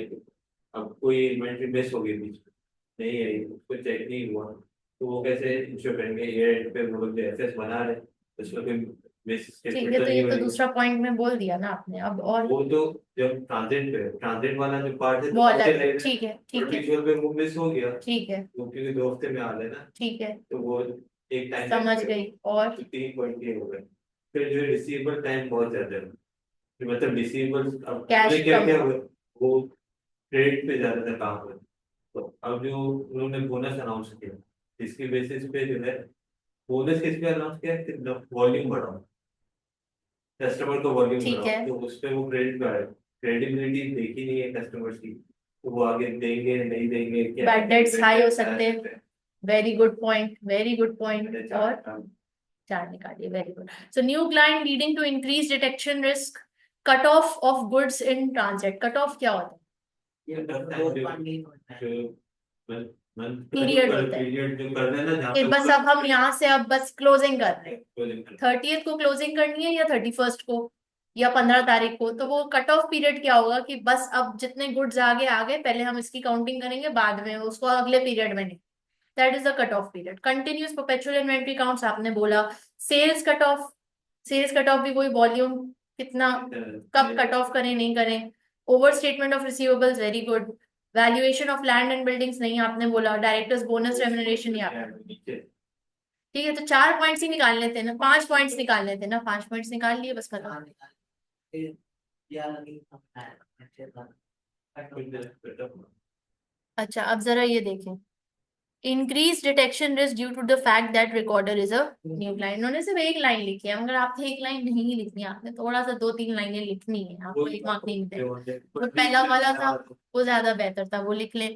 Speaker 3: अब कोई इन्वेंट्री मिस हो गई बीच में, नहीं आई, उसको चेक नहीं हुआ, तो वो कैसे इंश्योर करेंगे ईयर एंड पे वो लोग जो एसेस बना रहे हैं उसमें कोई बेसिस
Speaker 1: ठीक
Speaker 3: स्टेटमेंट
Speaker 1: है,
Speaker 3: तो
Speaker 1: तो
Speaker 3: नहीं
Speaker 1: ये तो
Speaker 3: बनेगी।
Speaker 1: दूसरा पॉइंट में बोल दिया ना आपने, अब और
Speaker 3: वो तो जब ट्रांजिट पे, ट्रांजिट वाला जो पार्ट है तो
Speaker 1: वो
Speaker 3: मुझे
Speaker 1: अलग है।
Speaker 3: लग रहा है
Speaker 1: ठीक है, ठीक है,
Speaker 3: परपेचुअल पे वो मिस हो गया,
Speaker 1: ठीक है,
Speaker 3: वो क्योंकि 2 हफ्ते में आ रहा है ना,
Speaker 1: ठीक है,
Speaker 3: तो वो एक टाइम
Speaker 1: समझ
Speaker 3: लग गया,
Speaker 1: गई। और
Speaker 3: तो 3 पॉइंट ये हो गए। फिर जो रिसीवेबल टाइम बहुत ज्यादा है, कि मतलब रिसीवेबल अब
Speaker 1: कैश
Speaker 3: उन्हें क्या
Speaker 1: कम
Speaker 3: क्या
Speaker 1: है।
Speaker 3: हुआ, वो क्रेडिट पे ज्यादातर काम हुआ। तो अब जो उन्होंने बोनस अनाउंस किया, इसके बेसिस पे जो है, बोनस किस पे अनाउंस किया कि वॉल्यूम बढ़ाओ, कस्टमर को वॉल्यूम
Speaker 1: ठीक
Speaker 3: बढ़ाओ,
Speaker 1: है,
Speaker 3: तो उस पे वो क्रेडिट पे आए। क्रेडिबिलिटी देखी नहीं है कस्टमर्स की, तो वो आगे देंगे नहीं देंगे, क्या
Speaker 1: बैड डेट्स हाई हो सकते हैं।
Speaker 3: सकते हैं।
Speaker 1: Very good point, very good
Speaker 3: मैंने
Speaker 1: पॉइंट।
Speaker 3: चार
Speaker 1: और
Speaker 3: काम
Speaker 1: चार निकालिए, very good. So new client leading to increase detection risk, cut off of goods in transit. Cut off क्या होता है?
Speaker 2: ये
Speaker 3: करता है
Speaker 2: दो
Speaker 3: जो
Speaker 2: फंडिंग होता है।
Speaker 3: जो मंथ का जो
Speaker 1: पीरियड
Speaker 3: कर
Speaker 1: होता है
Speaker 3: पीरियड जो कर देना जहाँ
Speaker 1: कि
Speaker 3: पे
Speaker 1: बस अब हम यहाँ से अब बस क्लोजिंग कर रहे हैं,
Speaker 3: closing करना।
Speaker 1: 30th को क्लोजिंग करनी है या 31st को या 15 तारीख को, तो वो कट ऑफ पीरियड क्या होगा कि बस अब जितने गुड्स आगे आ गए पहले हम इसकी काउंटिंग करेंगे, बाद में उसको अगले पीरियड में नहीं। That is the cut off period. Continuous perpetual inventory counts आपने बोला। Sales cut off, sales cut off भी वही वॉल्यूम कितना, कब कट ऑफ करें नहीं करें। Over statement of receivables, very good. Valuation of land and buildings नहीं आपने बोला। डायरेक्टर्स बोनस रेम्युनरेशन ही आपने।
Speaker 3: नीचे
Speaker 1: ठीक है, तो 4 पॉइंट्स ही निकाल लेते हैं ना, 5 पॉइंट्स निकाल लेते हैं ना, 5 पॉइंट्स निकाल लिए बस खत्म।
Speaker 2: हाँ, निकाल। फिर या लगी होता है अच्छे से कट ऑफ।
Speaker 1: अच्छा, अब जरा ये देखें। Increase detection risk due to the fact that recorder is a new client. उन्होंने सिर्फ एक लाइन लिखी है, मगर आपने एक लाइन नहीं लिखनी है, आपने थोड़ा सा 2-3 लाइनें लिखनी है, आपको एक मार्क नहीं मिलता है। वो पहला वाला था, वो ज्यादा बेहतर था, वो लिख लें।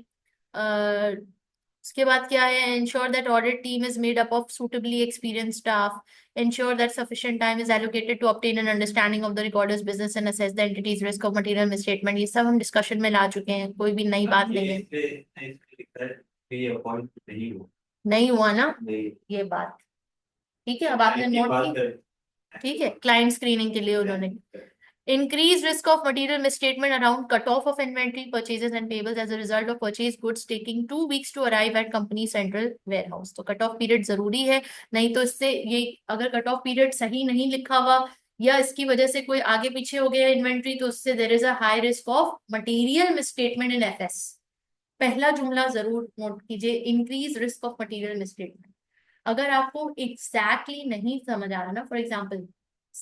Speaker 1: उसके बाद क्या है? ensure that audit team is made up of suitably experienced staff, ensure that sufficient time is allocated to obtain an understanding of the recorder's business and assess the entity's risk of material misstatement। ये सब हम discussion में ला चुके हैं, कोई भी नई बात नहीं है।
Speaker 3: ये अपॉइंट नहीं हो,
Speaker 1: नहीं हुआ ना
Speaker 3: नहीं
Speaker 1: ये बात? ठीक है, अब आपने
Speaker 3: की
Speaker 1: नोट
Speaker 3: बात
Speaker 1: की।
Speaker 3: कर।
Speaker 1: ठीक है, क्लाइंट स्क्रीनिंग के लिए उन्होंने increased risk of material misstatement around cutoff of inventory purchases and payables as a result of purchase goods taking 2 weeks to arrive at company central warehouse। तो कट ऑफ पीरियड जरूरी है, नहीं तो इससे ये, अगर कट ऑफ पीरियड सही नहीं लिखा हुआ या इसकी वजह से कोई आगे पीछे हो गया इन्वेंट्री, तो उससे there is a high risk of material misstatement in FS. पहला जुमला जरूर नोट कीजिए, increase risk of material misstatement. अगर आपको एग्जैक्टली नहीं समझ आ रहा ना, फॉर एग्जाम्पल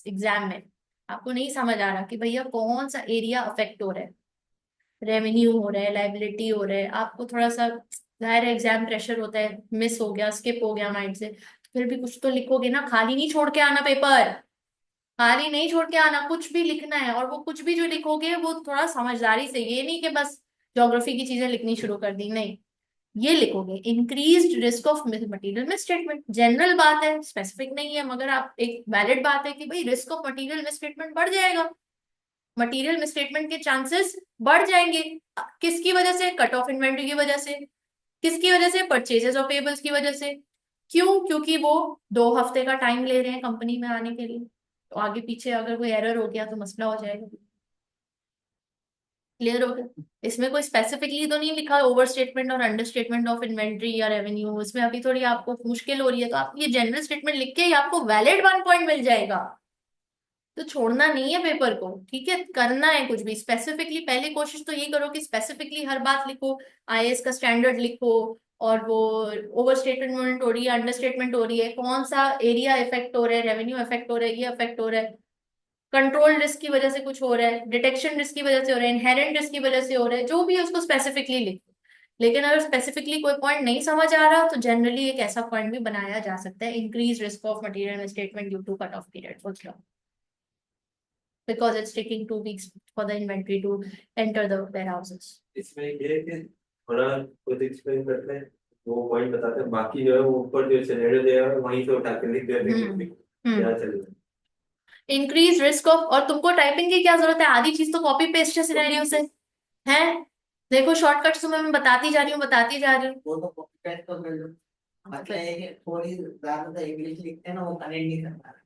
Speaker 1: एग्जाम में आपको नहीं समझ आ रहा कि भैया कौन सा एरिया अफेक्ट हो रहा है, रेवेन्यू हो रहा है, लाइबिलिटी हो रहा है, आपको थोड़ा सा जाहिर एग्जाम प्रेशर होता है, मिस हो गया, स्किप हो गया माइंड से, तो फिर भी कुछ तो लिखोगे ना, खाली नहीं छोड़ के आना पेपर। खाली नहीं छोड़ के आना, कुछ भी लिखना है, और वो कुछ भी जो लिखोगे वो थोड़ा समझदारी से, ये नहीं कि बस ज्योग्राफी की चीजें लिखनी शुरू कर दी, नहीं। ये लिखोगे increased risk of material misstatement, general बात है, स्पेसिफिक नहीं है, मगर आप एक वैलिड बात है कि भाई रिस्क ऑफ मटेरियल मिसस्टेटमेंट बढ़ जाएगा, मटेरियल मिसस्टेटमेंट के चांसेस बढ़ जाएंगे। किसकी वजह से? कट ऑफ इन्वेंट्री की वजह से। किसकी वजह से? परचेजेस और पेबल्स की वजह से। क्यों? क्योंकि वो 2 हफ्ते का टाइम ले रहे हैं कंपनी में आने के लिए, तो आगे पीछे अगर कोई एरर हो गया तो मसला हो जाएगा। क्लियर हो गया? इसमें कोई स्पेसिफिकली तो नहीं लिखा ओवर स्टेटमेंट और अंडर स्टेटमेंट ऑफ इन्वेंट्री या रेवेन्यू, इसमें अभी थोड़ी आपको मुश्किल हो रही है, तो आप ये जनरल स्टेटमेंट लिख के ही आपको वैलिड 1 पॉइंट मिल जाएगा। तो छोड़ना नहीं है पेपर को, ठीक है, करना है कुछ भी स्पेसिफिकली, पहले कोशिश तो ये करो कि स्पेसिफिकली हर बात लिखो, आईएएस का स्टैंडर्ड लिखो, और वो ओवर स्टेटमेंट हो रही है, अंडर स्टेटमेंट हो रही है, कौन सा एरिया इफेक्ट हो रहा है, रेवेन्यू इफेक्ट हो रहा है, ये इफेक्ट हो रहा है, कंट्रोल रिस्क की वजह से कुछ हो रहा है, डिटेक्शन रिस्क की वजह से हो रहा है, इनहेरेंट रिस्क की वजह से हो रहा है, जो भी है उसको स्पेसिफिकली लिखो। लेकिन अगर स्पेसिफिकली कोई पॉइंट नहीं समझ आ रहा, तो जनरली एक ऐसा पॉइंट भी बनाया जा सकता है, increase risk of material statement due to cut off period because it's taking 2 weeks for the inventory to enter the warehouses।
Speaker 3: इसमें ये है कि थोड़ा खुद एक्सप्लेन करते हैं, वो पॉइंट बताते हैं, बाकी जो है वो ऊपर जो सिनेरियो दिया है वहीं से उठा के लिख देते हैं कि क्या चल रहा है।
Speaker 1: इंक्रीज रिस्क ऑफ, और तुमको टाइपिंग की क्या जरूरत है, आधी चीज तो कॉपी पेस्ट है सिनेरियो से, है। देखो शॉर्टकट्स तुम्हें मैं बताती जा रही हूँ, बताती जा रही हूँ।
Speaker 2: वो तो कॉपी पेस्ट तो कर लो, मतलब है कि थोड़ी ज्यादा इंग्लिश लिखते हैं ना, वो कनेक्ट नहीं कर पा रहे।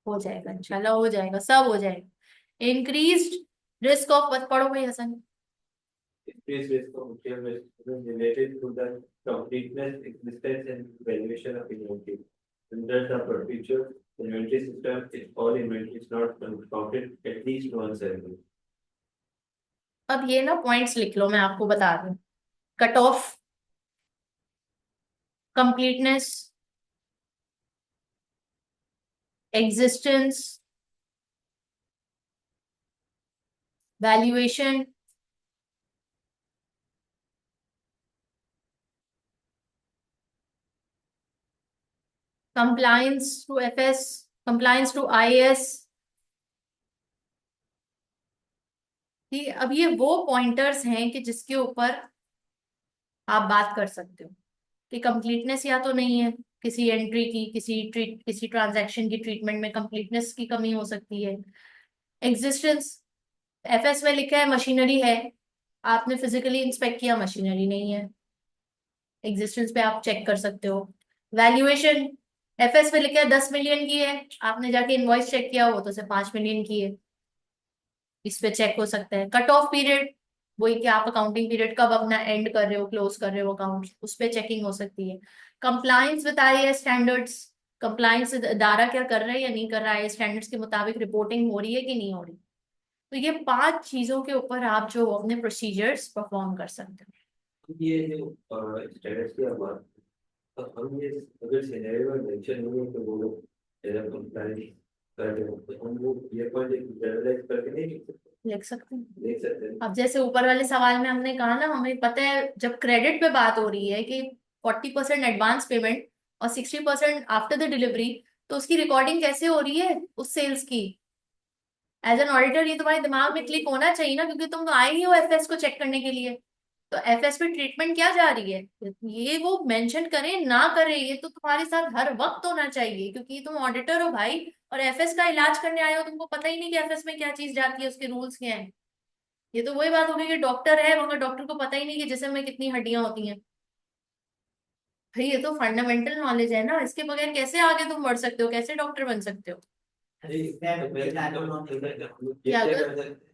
Speaker 1: हो जाएगा इंशाल्लाह, हो जाएगा, सब हो जाएगा। इंक्रीज रिस्क ऑफ, बस पढ़ो भाई Hasan.
Speaker 3: Increased risk of material misstatement related to the completeness, existence and valuation of inventory, under the perpetual inventory system, if all inventory is not counted at least once every.
Speaker 1: अब ये ना points लिख लो, मैं आपको बता रही हूँ। Cut off, completeness, existence, valuation, compliance to FS, compliance to IAS। ठीक है, अब ये वो पॉइंटर्स हैं कि जिसके ऊपर आप बात कर सकते हो कि कंप्लीटनेस या तो नहीं है किसी एंट्री की, किसी ट्रांजैक्शन की ट्रीटमेंट में कंप्लीटनेस की कमी हो सकती है। एग्जिस्टेंस, एफएस में लिखा है मशीनरी है, आपने फिजिकली इंस्पेक्ट किया, मशीनरी नहीं है, एग्जिस्टेंस पे आप चेक कर सकते हो। वैल्यूएशन, एफएस में लिखा है 10 मिलियन की है, आपने जाके इनवॉइस चेक किया, वो तो सिर्फ 5 मिलियन की है, इस पे चेक हो सकता है। कट ऑफ पीरियड, वही कि आप अकाउंटिंग पीरियड कब अपना एंड कर रहे हो, क्लोज कर रहे हो अकाउंट, उस पे चेकिंग हो सकती है। Compliance with IAS standards, compliance इदारा क्या कर रहा है या नहीं कर रहा है, स्टैंडर्ड्स के मुताबिक रिपोर्टिंग हो रही है कि नहीं हो रही। तो ये 5 चीजों के ऊपर आप जो अपने प्रोसीजर्स परफॉर्म कर सकते हो।
Speaker 3: ये जो स्टेटस की बात, तो हम ये अगर सिनेरियो में मेंशन नहीं है तो वो लोग एरर कंप्लाइंस कर रहे हो, तो हम वो ये पॉइंट जनरलाइज करके नहीं
Speaker 1: लिख सकते हैं।
Speaker 3: देख सकते हैं।
Speaker 1: अब जैसे ऊपर वाले सवाल में हमने कहा ना, हमें पता है जब क्रेडिट पे बात हो रही है कि 40% एडवांस पेमेंट और 60% आफ्टर द डिलीवरी, तो उसकी रिकॉर्डिंग कैसे हो रही है उस सेल्स की। एज एन ऑडिटर ये तुम्हारे दिमाग में क्लिक होना चाहिए ना, क्योंकि तुम तो आए ही हो एफएस को चेक करने के लिए। तो एफएस पे ट्रीटमेंट क्या जा रही है, ये वो मेंशन करें ना करें, ये तो तुम्हारे साथ हर वक्त होना चाहिए, क्योंकि तुम ऑडिटर हो भाई, और एफएस का इलाज करने आए हो, तुमको पता ही नहीं कि एफएस में क्या चीज जाती है, उसके रूल्स क्या है। ये तो वही बात होगी कि डॉक्टर है मगर डॉक्टर को पता ही नहीं कि जिस्म में कितनी हड्डियां होती हैं। भाई ये तो फंडामेंटल नॉलेज है ना, इसके बगैर कैसे आगे तुम बढ़ सकते हो, कैसे डॉक्टर बन सकते हो।
Speaker 3: अरे
Speaker 2: Step
Speaker 3: तो मैं
Speaker 2: which I don't know.
Speaker 3: हम लोग
Speaker 1: क्या
Speaker 3: क्या
Speaker 1: अगर,
Speaker 3: कर सकते हैं,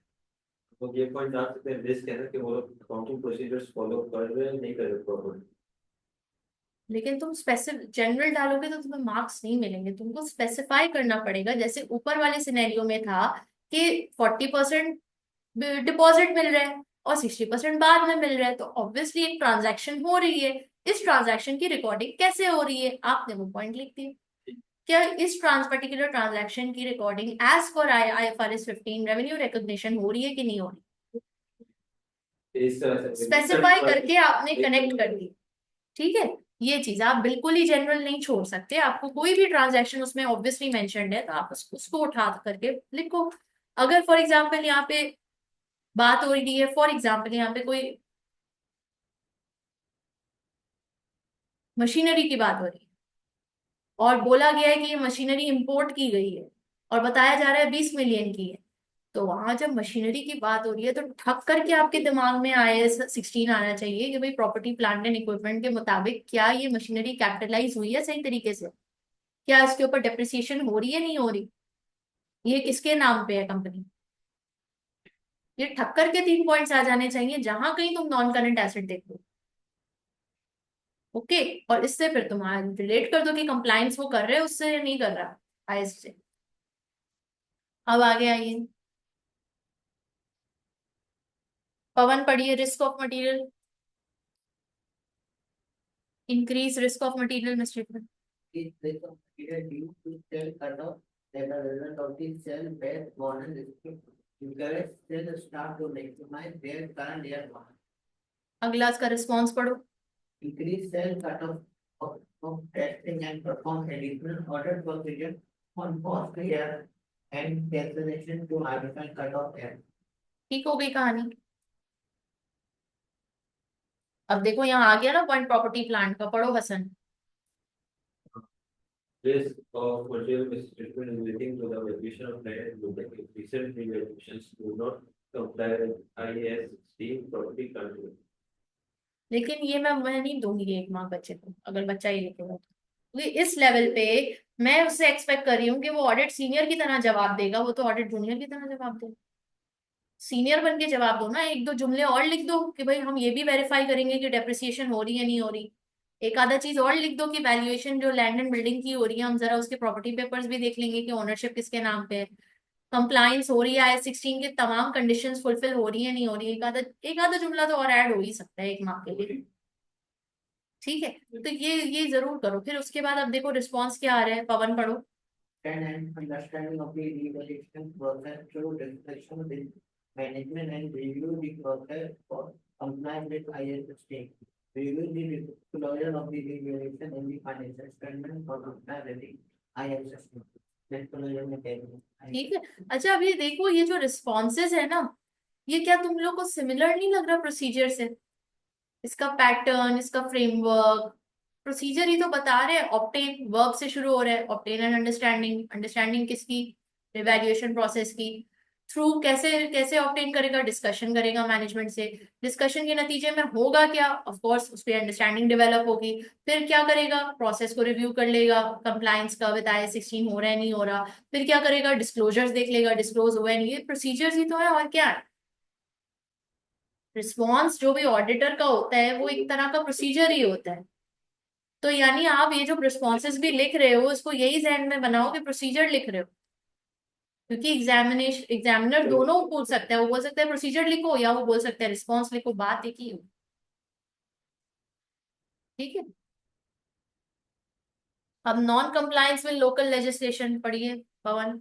Speaker 3: वो ये पॉइंट डाल सकते हैं रिस्क है ना कि वो लोग अकाउंटिंग प्रोसीजर्स फॉलो कर रहे हैं नहीं कर रहे प्रॉपर्ली।
Speaker 1: लेकिन तुम स्पेसिफिक जनरल डालोगे तो तुम्हें मार्क्स नहीं मिलेंगे, तुमको स्पेसिफाई करना पड़ेगा। जैसे ऊपर वाले सिनेरियो में था कि 40% डिपॉजिट मिल रहा है और 60% बाद में मिल रहा है, तो ऑब्वियसली एक ट्रांजैक्शन हो रही है, इस ट्रांजैक्शन की रिकॉर्डिंग कैसे हो रही है, आपने वो पॉइंट लिख दिया। क्या इस पर्टिकुलर ट्रांजैक्शन की recording as per IFRS 15 revenue recognition हो रही है कि नहीं हो रही,
Speaker 3: इस तरह से
Speaker 1: स्पेसिफाई करके आपने कनेक्ट कर दी। ठीक है, ये चीज आप बिल्कुल ही जनरल नहीं छोड़ सकते, आपको कोई भी ट्रांजैक्शन उसमें ऑब्वियसली मेंशन्ड है तो आप उसको उठा करके लिखो। अगर फॉर एग्जाम्पल यहाँ पे बात हो रही है, फॉर एग्जाम्पल यहाँ पे कोई मशीनरी की बात हो रही है और बोला गया है कि ये मशीनरी इंपोर्ट की गई है और बताया जा रहा है 20 मिलियन की है, तो वहां जब मशीनरी की बात हो रही है तो ठक करके आपके दिमाग में IAS 16 आना चाहिए कि भाई प्रॉपर्टी प्लांट एंड इक्विपमेंट के मुताबिक क्या ये मशीनरी कैपिटलाइज हुई है सही तरीके से, क्या इसके ऊपर डेप्रिसिएशन हो रही है नहीं हो रही, ये किसके नाम पे है कंपनी। ये ठक्कर के 3 पॉइंट्स आ जाने चाहिए जहां कहीं तुम नॉन करंट एसेट देखो। ओके, और इससे फिर तुम रिलेट कर दो कि कंप्लायंस वो कर रहे हैं उससे या नहीं कर रहा IAS से। अब आगे आइए, पवन पढ़िए risk of material, increase risk of material mistreatment.
Speaker 2: Is this considered due to cell cutoff as a result of the cell-based model system? Encourage cells start to maximize their current year one.
Speaker 1: अगला इसका response पढ़ो।
Speaker 2: Increase cell cutoff of testing and perform additional audit procedure on post year and cancellation to identify cutoff error.
Speaker 1: ठीक हो गई कहानी। अब देखो यहाँ आ गया ना पॉइंट प्रॉपर्टी प्लांट का, पढ़ो Hasan.
Speaker 3: risk of material mistreatment relating to the valuation of land building if recent revaluations do not comply with IAS 16 property control.
Speaker 1: लेकिन ये मैं नहीं दूंगी एक मार्क बच्चे को अगर बच्चा ये लिखेगा तो, क्योंकि इस लेवल पे मैं उससे एक्सपेक्ट कर रही हूँ कि वो ऑडिट सीनियर की तरह जवाब देगा, वो तो ऑडिट जूनियर की तरह जवाब देगा। सीनियर बन के जवाब दो ना, एक दो जुमले और लिख दो कि भाई हम ये भी वेरीफाई करेंगे कि डेप्रिसिएशन हो रही है नहीं हो रही। एक आधा चीज और लिख दो कि वैल्यूएशन जो लैंड एंड बिल्डिंग की हो रही है, हम जरा उसके प्रॉपर्टी पेपर्स भी देख लेंगे कि ओनरशिप किसके नाम पे है, कंप्लाइंस हो रही है IS 16 की तमाम कंडीशंस फुलफिल हो रही है नहीं हो रही है, एक आधा जुमला तो और ऐड हो ही सकता है एक मार्क के लिए। ठीक है, तो ये जरूर करो। फिर उसके बाद अब देखो रिस्पॉन्स क्या आ रहा है, पवन पढ़ो।
Speaker 2: And understanding of the revaluation process through discussion with management and review the process for compliance with IS 16. Review the disclosure of the revaluation in the financial statement for compliance with the IS 16. Disclosure mechanism.
Speaker 1: ठीक है, अच्छा अभी देखो ये जो responses है ना, ये क्या तुम लोग को सिमिलर नहीं लग रहा प्रोसीजर से? इसका पैटर्न, इसका फ्रेमवर्क, प्रोसीजर ही तो बता रहे हैं। ऑब्टेन वर्ब से शुरू हो रहा है, ऑब्टेन एंड अंडरस्टैंडिंग, अंडरस्टैंडिंग किसकी, इवैल्यूएशन प्रोसेस की। थ्रू कैसे कैसे ऑब्टेन करेगा, डिस्कशन करेगा मैनेजमेंट से। डिस्कशन के नतीजे में होगा क्या, ऑफ कोर्स उस पर अंडरस्टैंडिंग डेवलप होगी। फिर क्या करेगा, प्रोसेस को रिव्यू कर लेगा, कंप्लायंस का विद IS 16 हो रहा है नहीं हो रहा। फिर क्या करेगा, डिस्क्लोजर्स देख लेगा, डिस्क्लोज हुआ है नहीं, ये प्रोसीजर्स ही तो है और क्या है। रिस्पॉन्स जो भी ऑडिटर का होता है वो एक तरह का प्रोसीजर ही होता है। तो यानी आप ये जो रिस्पॉन्सेज भी लिख रहे हो इसको यही जहन में बनाओ कि प्रोसीजर लिख रहे हो, क्योंकि एग्जामिनर दोनों बोल सकता है, वो बोल सकता है प्रोसीजर लिखो या वो बोल सकता है रिस्पॉन्स लिखो, बात एक ही हो। ठीक है, अब non compliance with local legislation पढ़िए पवन।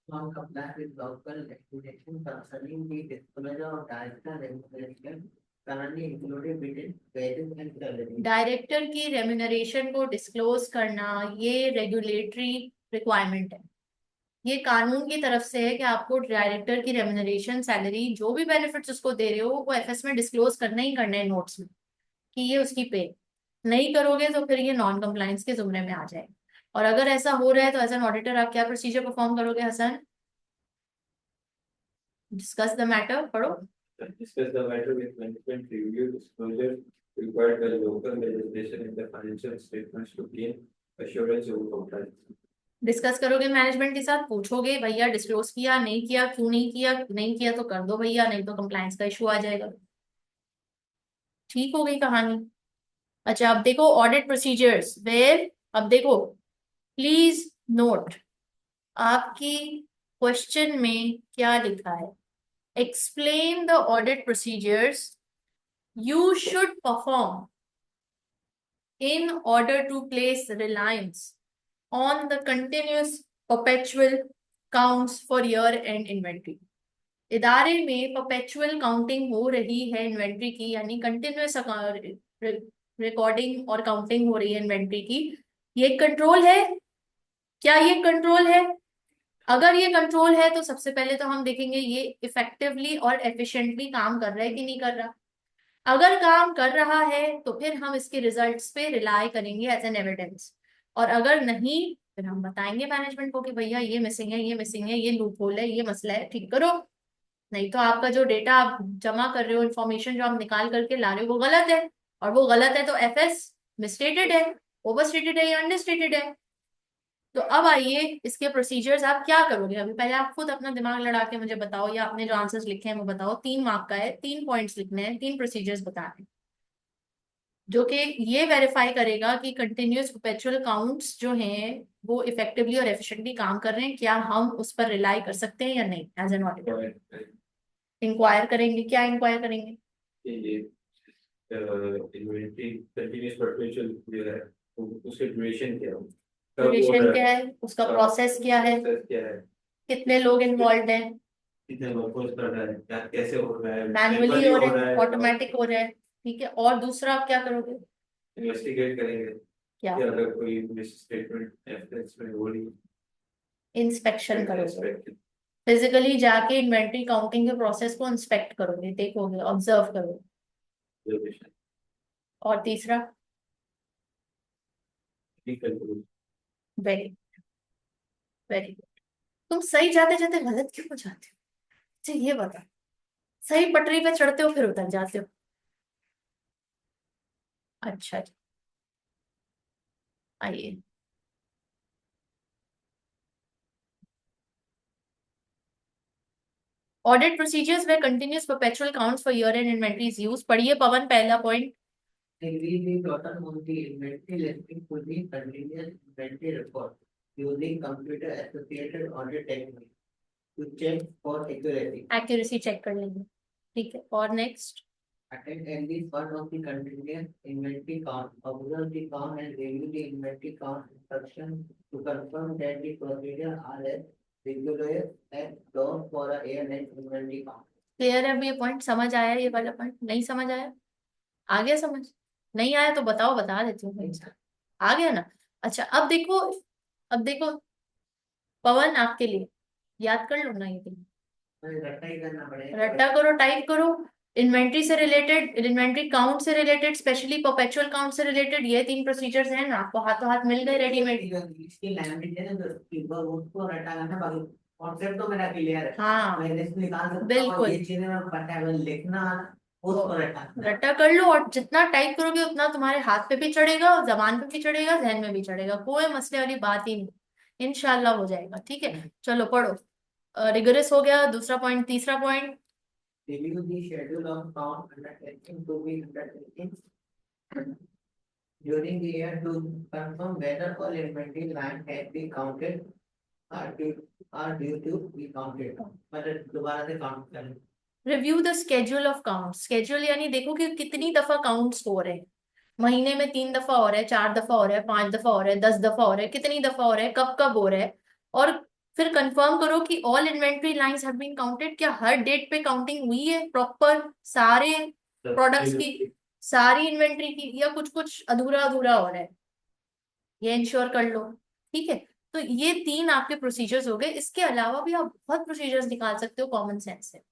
Speaker 2: Non-compliance with local legislation concerning the disclosure of director remuneration currently included within wages and salary.
Speaker 1: Director की रेम्यूनरेशन को डिस्क्लोज करना ये रेगुलेटरी रिक्वायरमेंट है, ये कानून की तरफ से है कि आपको डायरेक्टर की रेम्यूनरेशन, सैलरी, जो भी बेनिफिट्स उसको दे रहे हो वो FS में डिस्क्लोज करना ही करना है नोट्स में, कि ये उसकी पे। नहीं करोगे तो फिर ये नॉन कंप्लायंस के जुमरे में आ जाएगा। और अगर ऐसा हो रहा है तो एज एन ऑडिटर आप क्या प्रोसीजर परफॉर्म करोगे हसन? डिस्कस द मैटर पढ़ो।
Speaker 3: Discuss the matter with management, review disclosure required by local legislation in the financial statements to gain assurance of compliance.
Speaker 1: Discuss करोगे मैनेजमेंट के साथ, पूछोगे भैया डिस्क्लोज किया नहीं किया, क्यों नहीं किया, नहीं किया तो कर दो भैया, नहीं तो कंप्लायंस का इशू आ जाएगा। ठीक हो गई कहानी। अच्छा अब देखो ऑडिट प्रोसीजर्स वेयर, अब देखो प्लीज नोट आपकी क्वेश्चन में क्या लिखा है। Explain the audit procedures you should perform in order to place reliance on the continuous perpetual counts for year end inventory। इदारे में परपेचुअल काउंटिंग हो रही है इन्वेंट्री की, यानी कंटिन्यूस रिकॉर्डिंग और काउंटिंग हो रही है इन्वेंट्री की। ये कंट्रोल है क्या, ये कंट्रोल है? अगर ये कंट्रोल है तो सबसे पहले तो हम देखेंगे ये इफेक्टिवली और एफिशिएंटली काम कर रहा है कि नहीं कर रहा। अगर काम कर रहा है तो फिर हम इसके रिजल्ट्स पे रिलाई करेंगे एज एन एविडेंस, और अगर नहीं फिर हम बताएंगे मैनेजमेंट को कि भैया ये मिसिंग है, ये मिसिंग है, ये लूप होल है, ये मसला है, ठीक करो। नहीं तो आपका जो डेटा आप जमा कर रहे हो, इन्फॉर्मेशन जो आप निकाल करके ला रहे हो वो गलत है, और वो गलत है तो FS मिसस्टेटेड है, ओवरस्टेटेड है या अंडरस्टेटेड है। तो अब आइए इसके प्रोसीजर्स आप क्या करोगे। अभी पहले आप खुद अपना दिमाग लड़ा के मुझे बताओ, या आपने जो आंसर्स लिखे हैं वो बताओ। 3 मार्क का है, 3 पॉइंट्स लिखने हैं, 3 प्रोसीजर्स बताने हैं जो कि ये वेरीफाई करेगा कि कंटिन्यूस परपेचुअल काउंट्स जो हैं वो इफेक्टिवली और एफिशिएंटली काम कर रहे हैं, क्या हम उस पर रिलाई कर सकते हैं या नहीं एज एन ऑडिटर। इंक्वायर करेंगे, क्या इंक्वायर करेंगे?
Speaker 3: ये इन्वेंटरी कंटिन्यूस परपेचुअल जो है उसके ड्यूरेशन क्या है, कब हो
Speaker 1: ड्यूरेशन
Speaker 3: रहा
Speaker 1: क्या
Speaker 3: है,
Speaker 1: है, उसका प्रोसेस क्या है,
Speaker 3: प्रोसेस क्या है,
Speaker 1: कितने लोग इन्वॉल्व हैं,
Speaker 3: कितने वर्कर्स कर रहा है, क्या कैसे हो रहा है,
Speaker 1: मैनुअली
Speaker 3: मैनुअली
Speaker 1: हो
Speaker 3: हो
Speaker 1: रहे
Speaker 3: रहा
Speaker 1: हैं,
Speaker 3: है,
Speaker 1: ऑटोमेटिक हो रहे हैं। ठीक है, और दूसरा आप क्या करोगे?
Speaker 3: इन्वेस्टिगेट करेंगे
Speaker 1: क्या?
Speaker 3: कि अगर कोई मिस स्टेटमेंट एफएस में हो रही
Speaker 1: इंस्पेक्शन करोगे,
Speaker 3: है,
Speaker 1: फिजिकली जाके इन्वेंट्री काउंटिंग के प्रोसेस को इंस्पेक्ट करोगे, देखोगे, ऑब्जर्व करोगे। और तीसरा? Very very good. तुम सही जाते जाते गलत क्यों हो जाते हो? अच्छा ये बता, सही पटरी पे चढ़ते हो फिर उतर जाते हो। अच्छा जी, आइए। Audit procedures way continuous perpetual counts for year and inventories use, पढ़िए पवन पहला point.
Speaker 2: agree the total on the inventory listing to the continuous inventory record using computer associated audit technique to check for accuracy.
Speaker 1: Accuracy check कर लेंगे, ठीक है। और next,
Speaker 2: Attend at least one of the continuous inventory count, observe the count and review the inventory count instruction to confirm that the procedure are as regular as those for a ANS inventory count.
Speaker 1: Clear है? अब ये point समझ आया? ये वाला point नहीं समझ आया? आ गया समझ? नहीं आया तो बताओ, बता देती हूँ भाई। आ गया ना? अच्छा, अब देखो पवन, आपके लिए याद कर लो ना ये दिन।
Speaker 2: रट्टा ही करना पड़ेगा।
Speaker 1: रट्टा करो, टाइप करो। इन्वेंट्री से रिलेटेड, इन्वेंट्री काउंट से रिलेटेड, स्पेशली परपेचुअल काउंट से रिलेटेड, ये 3 प्रोसीजर्स हैं ना, आपको हाथों हाथ मिल गए रेडीमेड।
Speaker 2: इसकी लैंग्वेज है ना, तो उसको रट्टा करना, बाकी कॉन्सेप्ट तो मेरा क्लियर है।
Speaker 1: हाँ
Speaker 2: मैं इसको निकाल सकता हूँ,
Speaker 1: बिल्कुल,
Speaker 2: ये चीजें मैं पता है, बस लिखना उसको रट्टा करना।
Speaker 1: रट्टा कर लो, और जितना टाइप करोगे उतना तुम्हारे हाथ पे भी चढ़ेगा, जबान पे भी चढ़ेगा, जहन में भी चढ़ेगा, कोई मसले वाली बात ही नहीं। इंशाल्लाह हो जाएगा, ठीक है। चलो पढ़ो। रिगरस हो गया दूसरा पॉइंट। तीसरा point,
Speaker 2: Review the schedule of count undertaking to be undertaken during the year to confirm whether all inventory line has been counted are due to be counted. मतलब दोबारा से काउंट करें।
Speaker 1: Review the schedule of count. Schedule यानी देखो कि कितनी दफा counts हो रहे हैं। महीने में 3 दफा हो रहा है, 4 दफा हो रहा है, 5 दफा हो रहा है, 10 दफा हो रहा है, कितनी दफा हो रहा है, कब कब हो रहा है। और फिर कंफर्म करो कि all inventory lines have been counted. क्या हर डेट पे काउंटिंग हुई है प्रॉपर सारे प्रोडक्ट्स की, सारी इन्वेंट्री की, या कुछ कुछ अधूरा अधूरा हो रहा है, ये इंश्योर कर लो, ठीक है। तो ये 3 आपके प्रोसीजर्स हो गए। इसके अलावा भी आप बहुत प्रोसीजर्स निकाल सकते हो कॉमन सेंस से।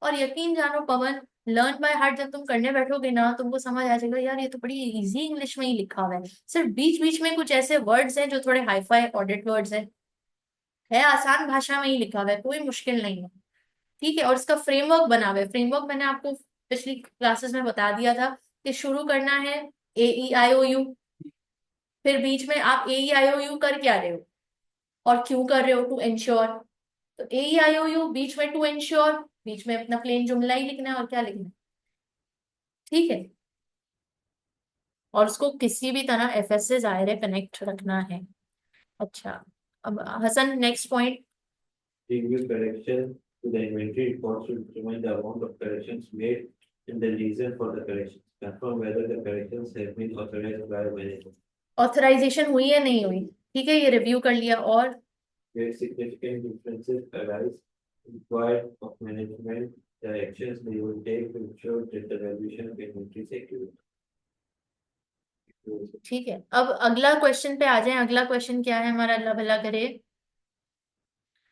Speaker 1: और यकीन जानो पवन, लर्न बाय हार्ट जब तुम करने बैठोगे ना, तुमको समझ आ जाएगा यार ये तो बड़ी इजी इंग्लिश में ही लिखा हुआ है। सिर्फ बीच बीच में कुछ ऐसे वर्ड्स हैं जो थोड़े हाईफाई ऑडिट वर्ड्स हैं, है आसान भाषा में ही लिखा हुआ है, कोई मुश्किल नहीं है, ठीक है। और इसका फ्रेमवर्क बना हुआ है। फ्रेमवर्क मैंने आपको पिछली क्लासेस में बता दिया था कि शुरू करना है AEIOU, फिर बीच में आप AEIOU कर क्या रहे हो और क्यों कर रहे हो, टू इंश्योर। तो AEIOU बीच में टू इंश्योर, बीच में अपना प्लेन जुमला ही लिखना है और क्या लिखना है, ठीक है। और उसको किसी भी तरह FS से जाहिर है कनेक्ट रखना है। अच्छा, अब Hasan next point.
Speaker 3: Review correction to the inventory report should determine the amount of corrections made and the reason for the corrections. Confirm whether the corrections have been authorized by management.
Speaker 1: Authorisation हुई है नहीं हुई, ठीक है, ये review कर लिया। और
Speaker 3: Where significant differences arise, required of management, the actions they will take to ensure that the valuation of inventory is accurate.
Speaker 1: ठीक है, अब अगला क्वेश्चन पे आ जाए। अगला क्वेश्चन क्या है हमारा, अल्लाह भला करे।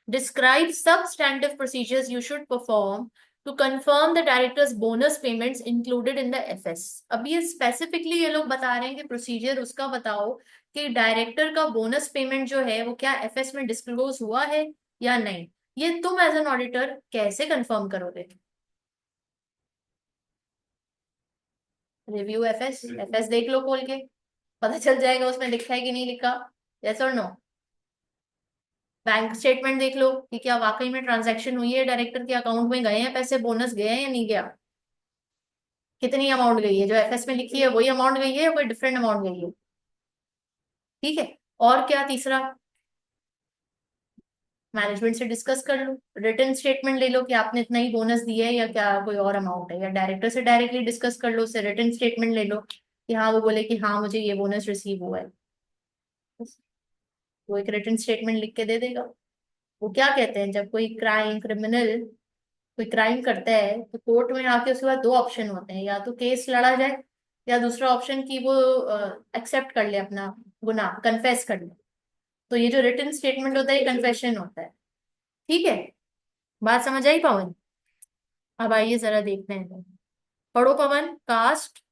Speaker 1: Describe substantive procedures you should perform to confirm the director's bonus payments included in the FS। अब ये स्पेसिफिकली ये लोग बता रहे हैं कि प्रोसीजर उसका बताओ कि डायरेक्टर का बोनस पेमेंट जो है वो क्या FS में डिस्क्लोज हुआ है या नहीं। ये तुम एज एन ऑडिटर कैसे कंफर्म करोगे? रिव्यू FS देख लो खोल के, पता चल जाएगा उसमें लिखा है कि नहीं लिखा। यस और नो? बैंक स्टेटमेंट देख लो कि क्या वाकई में ट्रांजैक्शन हुई है, डायरेक्टर के अकाउंट में गए हैं पैसे, बोनस गए हैं या नहीं गया, कितनी अमाउंट गई है, जो FS में लिखी है वही अमाउंट गई है या कोई डिफरेंट अमाउंट गई है, ठीक है। और क्या तीसरा, मैनेजमेंट से डिस्कस कर लो, रिटर्न स्टेटमेंट ले लो कि आपने इतना ही बोनस दिया है या क्या कोई और अमाउंट है, या डायरेक्टर से डायरेक्टली डिस्कस कर लो, उससे रिटर्न स्टेटमेंट ले लो कि हाँ वो बोले कि हाँ मुझे ये बोनस रिसीव हुआ है, बस। वो एक रिटर्न स्टेटमेंट लिख के दे देगा। वो क्या कहते हैं, जब कोई क्रिमिनल कोई क्राइम करता है तो कोर्ट में आके उसके बाद 2 ऑप्शन होते हैं, या तो केस लड़ा जाए, या दूसरा ऑप्शन की वो एक्सेप्ट कर ले अपना गुनाह, कन्फेस कर ले। तो ये जो रिटन स्टेटमेंट होता है ये कन्फेशन होता है, ठीक है। बात समझ आई पवन? अब आइए जरा देखते हैं, पढ़ो Pavan. Cost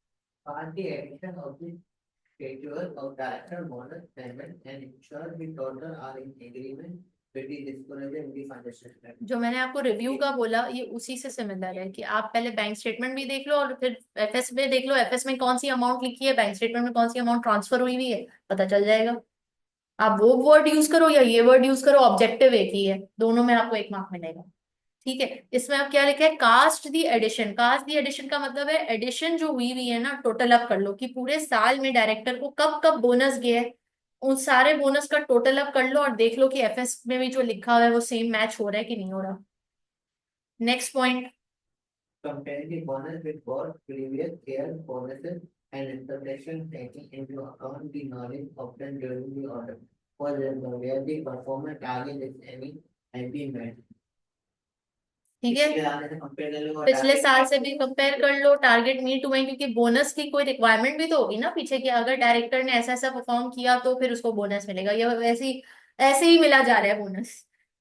Speaker 2: Are the addition of the schedule of director bonus payment and ensure the total are in agreement with the disclosure in the financial statement.
Speaker 1: जो मैंने आपको रिव्यू का बोला ये उसी से सिमिलर है कि आप पहले बैंक स्टेटमेंट भी देख लो और फिर FS में देख लो, FS में कौन सी अमाउंट लिखी है, बैंक स्टेटमेंट में कौन सी अमाउंट ट्रांसफर हुई है, पता चल जाएगा। आप वो वर्ड यूज करो या ये वर्ड यूज करो, ऑब्जेक्टिव एक ही है, दोनों में आपको 1 मार्क मिलेगा। ठीक है, इसमें अब क्या लिखा है, कास्ट दी एडिशन। कास्ट दी एडिशन का मतलब है एडिशन जो हुई है ना, टोटल अप कर लो कि पूरे साल में डायरेक्टर को कब कब बोनस गया है, उन सारे बोनस का टोटल अप कर लो और देख लो कि एफएस में भी जो लिखा हुआ है वो सेम मैच हो रहा है कि नहीं हो रहा। Next point,
Speaker 2: Compare the bonus with both previous year bonuses and expectation taking into account the knowledge obtained during the order. For example, where the performance target is any has been met.
Speaker 1: ठीक है,
Speaker 2: पिछले साल से compare कर लो और
Speaker 1: पिछले
Speaker 2: target
Speaker 1: साल से भी कंपेयर कर लो, टारगेट मीट हुए, क्योंकि बोनस की कोई रिक्वायरमेंट भी तो होगी ना पीछे की, अगर डायरेक्टर ने ऐसा ऐसा परफॉर्म किया तो फिर उसको बोनस मिलेगा, या वैसे ही ऐसे ही मिला जा रहा है बोनस,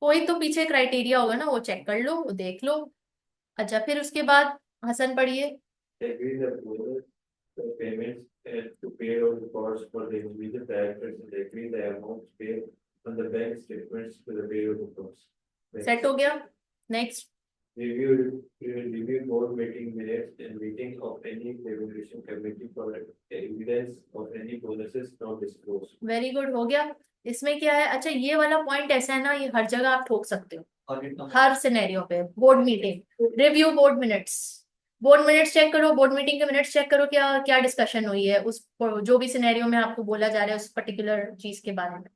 Speaker 1: कोई तो पीछे क्राइटेरिया होगा ना, वो चेक कर लो, वो देख लो। अच्छा, फिर उसके बाद हसन पढ़िए।
Speaker 3: Agree the bonus, the payments to pay on the costs for the individual directors and agree the amounts paid on the bank statements to the pay of the costs.
Speaker 1: Set हो गया। Next,
Speaker 3: Review board meeting minutes and meetings of any remuneration committee for evidence of any bonuses not disclosed.
Speaker 1: Very good, हो गया। इसमें क्या है, अच्छा ये वाला पॉइंट ऐसा है ना, ये हर जगह आप ठोक सकते हो,
Speaker 2: audit का
Speaker 1: हर सिनेरियो पे। Board meeting, review board minutes, board minutes check करो, बोर्ड मीटिंग के मिनट्स चेक करो, क्या क्या डिस्कशन हुई है उस जो भी सिनेरियो में आपको बोला जा रहा है उस पर्टिकुलर चीज के बारे में।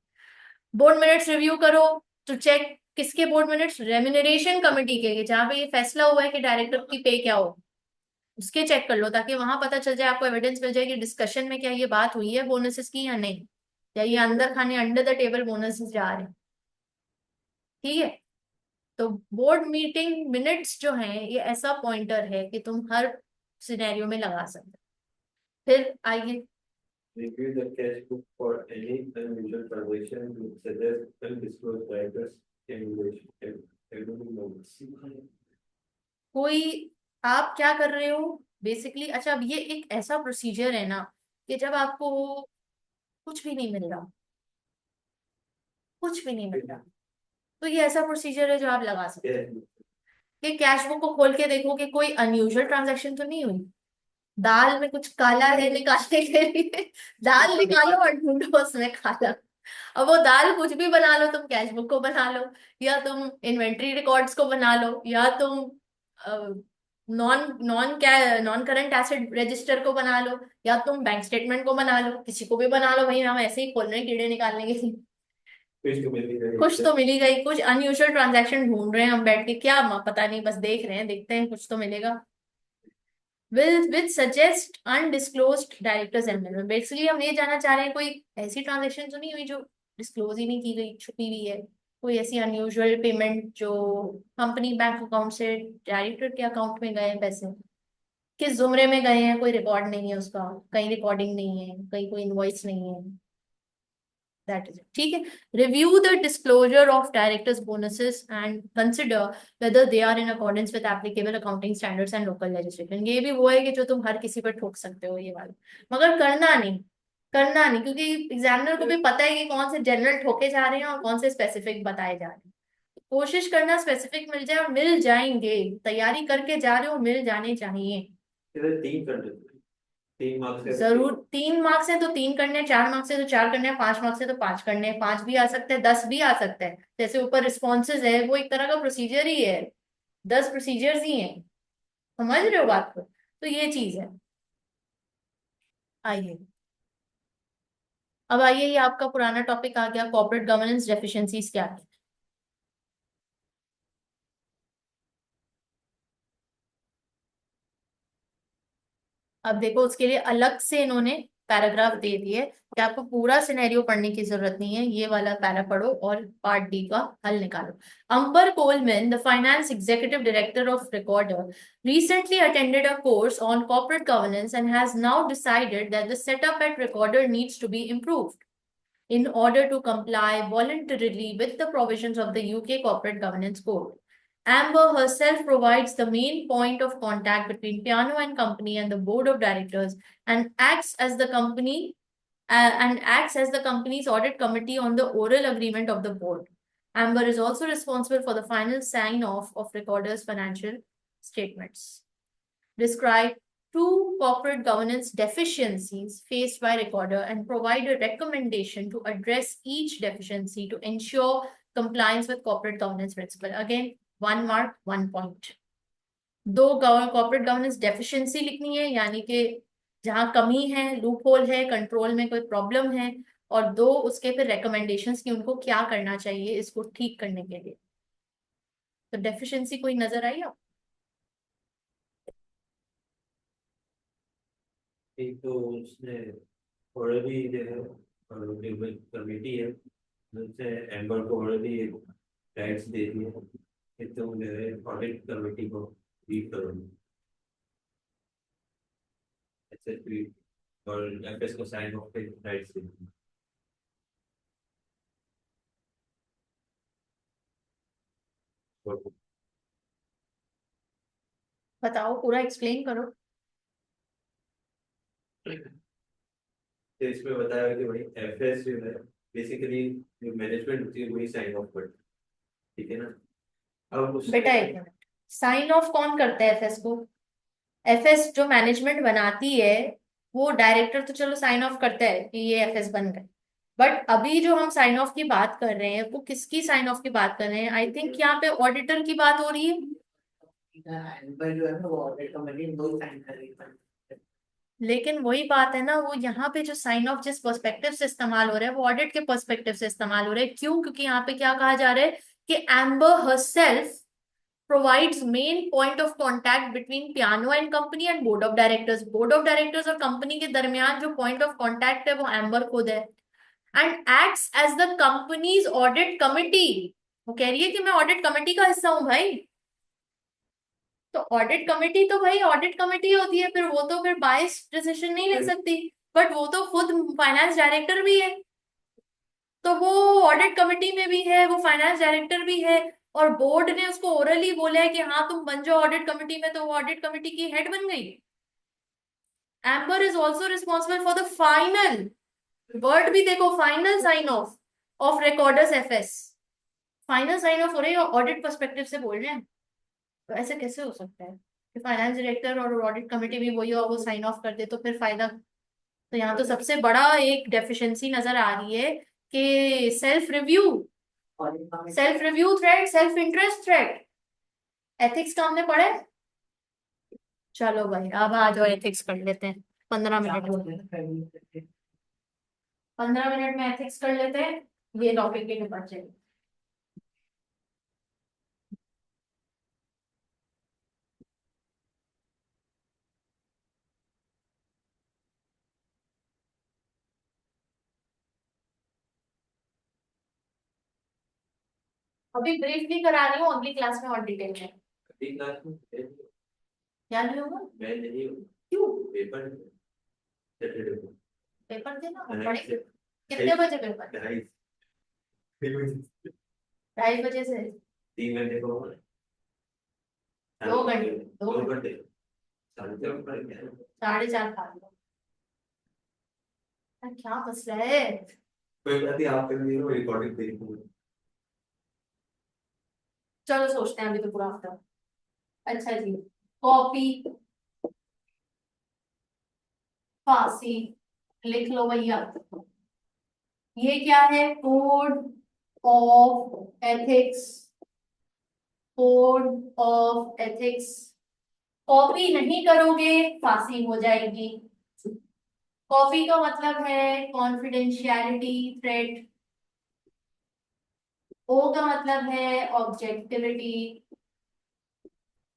Speaker 1: बोर्ड मिनट्स रिव्यू करो तो चेक किसके बोर्ड मिनट्स, रेम्यूनरेशन कमेटी के, जहाँ पे ये फैसला हुआ है कि डायरेक्टर की पे क्या हो, उसके चेक कर लो, ताकि वहां पता चल जाए, आपको एविडेंस मिल जाए कि डिस्कशन में क्या ये बात हुई है बोनसेस की या नहीं, या ये अंदर खाने अंडर द टेबल बोनसेस जा रहे हैं। ठीक है, तो बोर्ड मीटिंग मिनट्स जो हैं ये ऐसा पॉइंटर है कि तुम हर सिनेरियो में लगा सकते हो। फिर आइए,
Speaker 3: Review the cash book for any unusual transaction which suggest undisclosed writers and
Speaker 1: कोई, आप क्या कर रहे हो बेसिकली, अच्छा अब ये एक ऐसा प्रोसीजर है ना कि जब आपको कुछ भी नहीं मिल रहा, कुछ भी नहीं मिल रहा, तो ये ऐसा प्रोसीजर है जो आप लगा सकते हो कि कैश बुक को खोल के देखो कि कोई अनयूजुअल ट्रांजैक्शन तो नहीं हुई, दाल में कुछ काला है निकालने के लिए दाल निकालो और ढूंढो उसमें काला। अब वो दाल कुछ भी बना लो, तुम कैश बुक को बना लो, या तुम इन्वेंट्री रिकॉर्ड्स को बना लो, या तुम non non current asset register को बना लो, या तुम बैंक स्टेटमेंट को बना लो, किसी को भी बना लो भाई, हम ऐसे ही खोल रहे हैं कीड़े निकालने के लिए। कुछ तो मिल ही गई, कुछ अनयूजुअल ट्रांजैक्शन ढूंढ रहे हैं हम बैठ के, क्या पता नहीं, बस देख रहे हैं, देखते हैं कुछ तो मिलेगा। will which suggest undisclosed directors and members, basically हम ये जानना चाह रहे हैं कोई ऐसी ट्रांजेक्शन तो नहीं हुई जो डिस्क्लोज ही नहीं की गई, छुपी हुई है, कोई ऐसी अनयूजुअल पेमेंट जो कंपनी बैंक अकाउंट से डायरेक्टर के अकाउंट में गए हैं पैसे, किस जुमरे में गए हैं, कोई रिकॉर्ड नहीं है उसका, कहीं रिकॉर्डिंग नहीं है, कहीं कोई इनवॉइस नहीं है, दैट इज इट। ठीक है, review the disclosure of directors bonuses and consider whether they are in accordance with applicable accounting standards and local legislation. ये भी वो है कि जो तुम हर किसी पर ठोक सकते हो ये वाला, मगर करना नहीं, करना नहीं, क्योंकि एग्जामिनर को भी पता है कि कौन से जनरल ठोके जा रहे हैं और कौन से स्पेसिफिक बताए जा रहे हैं। कोशिश करना स्पेसिफिक मिल जाए, और मिल जाएंगे, तैयारी करके जा रहे हो, मिल जाने चाहिए।
Speaker 3: तीन कर देते, 3 मार्क्स है।
Speaker 1: जरूर 3 मार्क्स है तो 3 करने हैं, 4 मार्क्स है तो 4 करने हैं, 5 मार्क्स है तो 5 करने हैं, 5 भी आ सकते हैं, 10 भी आ सकता है, जैसे ऊपर रिस्पॉन्सेज है वो एक तरह का प्रोसीजर ही है, 10 प्रोसीजर्स ही हैं, समझ रहे हो बात को, तो ये चीज है। आइए, अब आइए, ये आपका पुराना टॉपिक आ गया, कॉर्पोरेट गवर्नेंस डेफिशिएंसीज क्या है। अब देखो उसके लिए अलग से इन्होंने पैराग्राफ दे दिए कि आपको पूरा सिनेरियो पढ़ने की जरूरत नहीं है, ये वाला पैरा पढ़ो और पार्ट डी का हल निकालो। Amber Coleman, the finance executive director of recorder, recently attended a course on corporate governance and has now decided that the setup at recorder needs to be improved in order to comply voluntarily with the provisions of the UK Corporate Governance Code. Amber herself provides the main point of contact between Piano and Company and the board of directors, and acts as the company's audit committee on the oral agreement of the board. Amber is also responsible for the final sign-off of Recorder's financial statements. Describe 2 corporate governance deficiencies faced by Recorder and provide a recommendation to address each deficiency to ensure compliance with corporate governance principle. Again, 1 mark 1 point. 2 corporate governance deficiency लिखनी है, यानी कि जहां कमी है, loop hole है, control में कोई प्रॉब्लम है, और 2 उसके फिर रिकमेंडेशंस की उनको क्या करना चाहिए इसको ठीक करने के लिए। तो डेफिशिएंसी कोई नजर आई आपको?
Speaker 3: एक तो उसने ऑलरेडी जो है कमेटी है उनसे एम्बर को ऑलरेडी राइट्स दे दिए कि तुम जो है ऑडिट कमेटी को लीड करो, ऐसे और एफएस को साइन ऑफ पे राइट्स दे दिए।
Speaker 1: बताओ, पूरा एक्सप्लेन करो।
Speaker 3: तो इसमें बताया कि भाई एफएस जो है बेसिकली जो मैनेजमेंट होती है वही साइन ऑफ करती है, ठीक है ना। अब
Speaker 1: बेटा
Speaker 3: उसमें
Speaker 1: 1 मिनट, साइन ऑफ कौन करता है एफएस को? एफएस जो मैनेजमेंट बनाती है, वो डायरेक्टर तो चलो साइन ऑफ करता है कि ये एफएस बन गए, बट अभी जो हम साइन ऑफ की बात कर रहे हैं वो किसकी साइन ऑफ की बात कर रहे हैं? आई थिंक यहाँ पे ऑडिटर की बात हो रही है।
Speaker 2: एम्बर जो है ना वो ऑडिट कमेटी में दो साइन कर रही है।
Speaker 1: लेकिन वही बात है ना, वो यहाँ पे जो साइन ऑफ जिस पर्सपेक्टिव से इस्तेमाल हो रहा है वो ऑडिट के पर्सपेक्टिव से इस्तेमाल हो रहा है। क्यों? क्योंकि यहाँ पे क्या कहा जा रहा है कि amber herself provides main point of contact between piano and company and board of directors. Board of directors और कंपनी के दरमियान जो पॉइंट ऑफ कांटेक्ट है वो एम्बर खुद है, and acts as the company's audit committee. वो कह रही है कि मैं ऑडिट कमेटी का हिस्सा हूं भाई। तो ऑडिट कमेटी तो भाई ऑडिट कमेटी होती है, फिर वो तो फिर बायस डिसीजन नहीं ले सकती, बट वो तो खुद फाइनेंस डायरेक्टर भी है। तो वो ऑडिट कमेटी में भी है, वो फाइनेंस डायरेक्टर भी है, और बोर्ड ने उसको ओरली बोला है कि हाँ तुम बन जाओ ऑडिट कमेटी में, तो वो ऑडिट कमेटी की हेड बन गई। Amber is also responsible for the final, word भी देखो, final sign off recorders FS. Final sign off हो रही है, ऑडिट पर्सपेक्टिव से बोल रहे हैं। तो ऐसे कैसे हो सकता है कि फाइनेंस डायरेक्टर और ऑडिट कमेटी भी वही हो, वो साइन ऑफ कर दे तो फिर फायदा? तो यहाँ तो सबसे बड़ा एक डेफिशिएंसी नजर आ रही है कि self review threat, self interest threat. Ethics का हमने पढ़े? चलो भाई अब आ जाओ, एथिक्स कर लेते हैं। 15 मिनट, 15 मिनट में एथिक्स कर लेते हैं, ये टॉपिक के निपट जाएंगे। अभी ब्रीफ भी करा रही हूँ, अगली क्लास में और डिटेल में।
Speaker 3: अगली क्लास में
Speaker 1: क्या नहीं होगा?
Speaker 3: मैं नहीं हूँ,
Speaker 1: क्यों?
Speaker 3: पेपर सैटरडे को
Speaker 1: पेपर देना हम
Speaker 3: ढाई
Speaker 1: पढ़े।
Speaker 3: से
Speaker 1: कितने बजे पेपर?
Speaker 3: 2:30
Speaker 1: 2:30 बजे से
Speaker 3: 3 घंटे को
Speaker 1: 2 घंटे,
Speaker 3: 2 घंटे 4:30 पढ़ेंगे।
Speaker 1: 4:30 खा लो। क्या मसला है?
Speaker 3: कोई बात नहीं, आप कर लीजिए, रिकॉर्डिंग देखूंगा।
Speaker 1: चलो सोचते हैं, अभी तो पूरा हफ्ता। अच्छा जी, कॉपी फांसी लिख लो भैया। ये क्या है? Code of ethics, code of ethics. Copy नहीं करोगे फांसी हो जाएगी। कॉपी का मतलब है कॉन्फिडेंशियलिटी थ्रेट, ओ का मतलब है ऑब्जेक्टिविटी,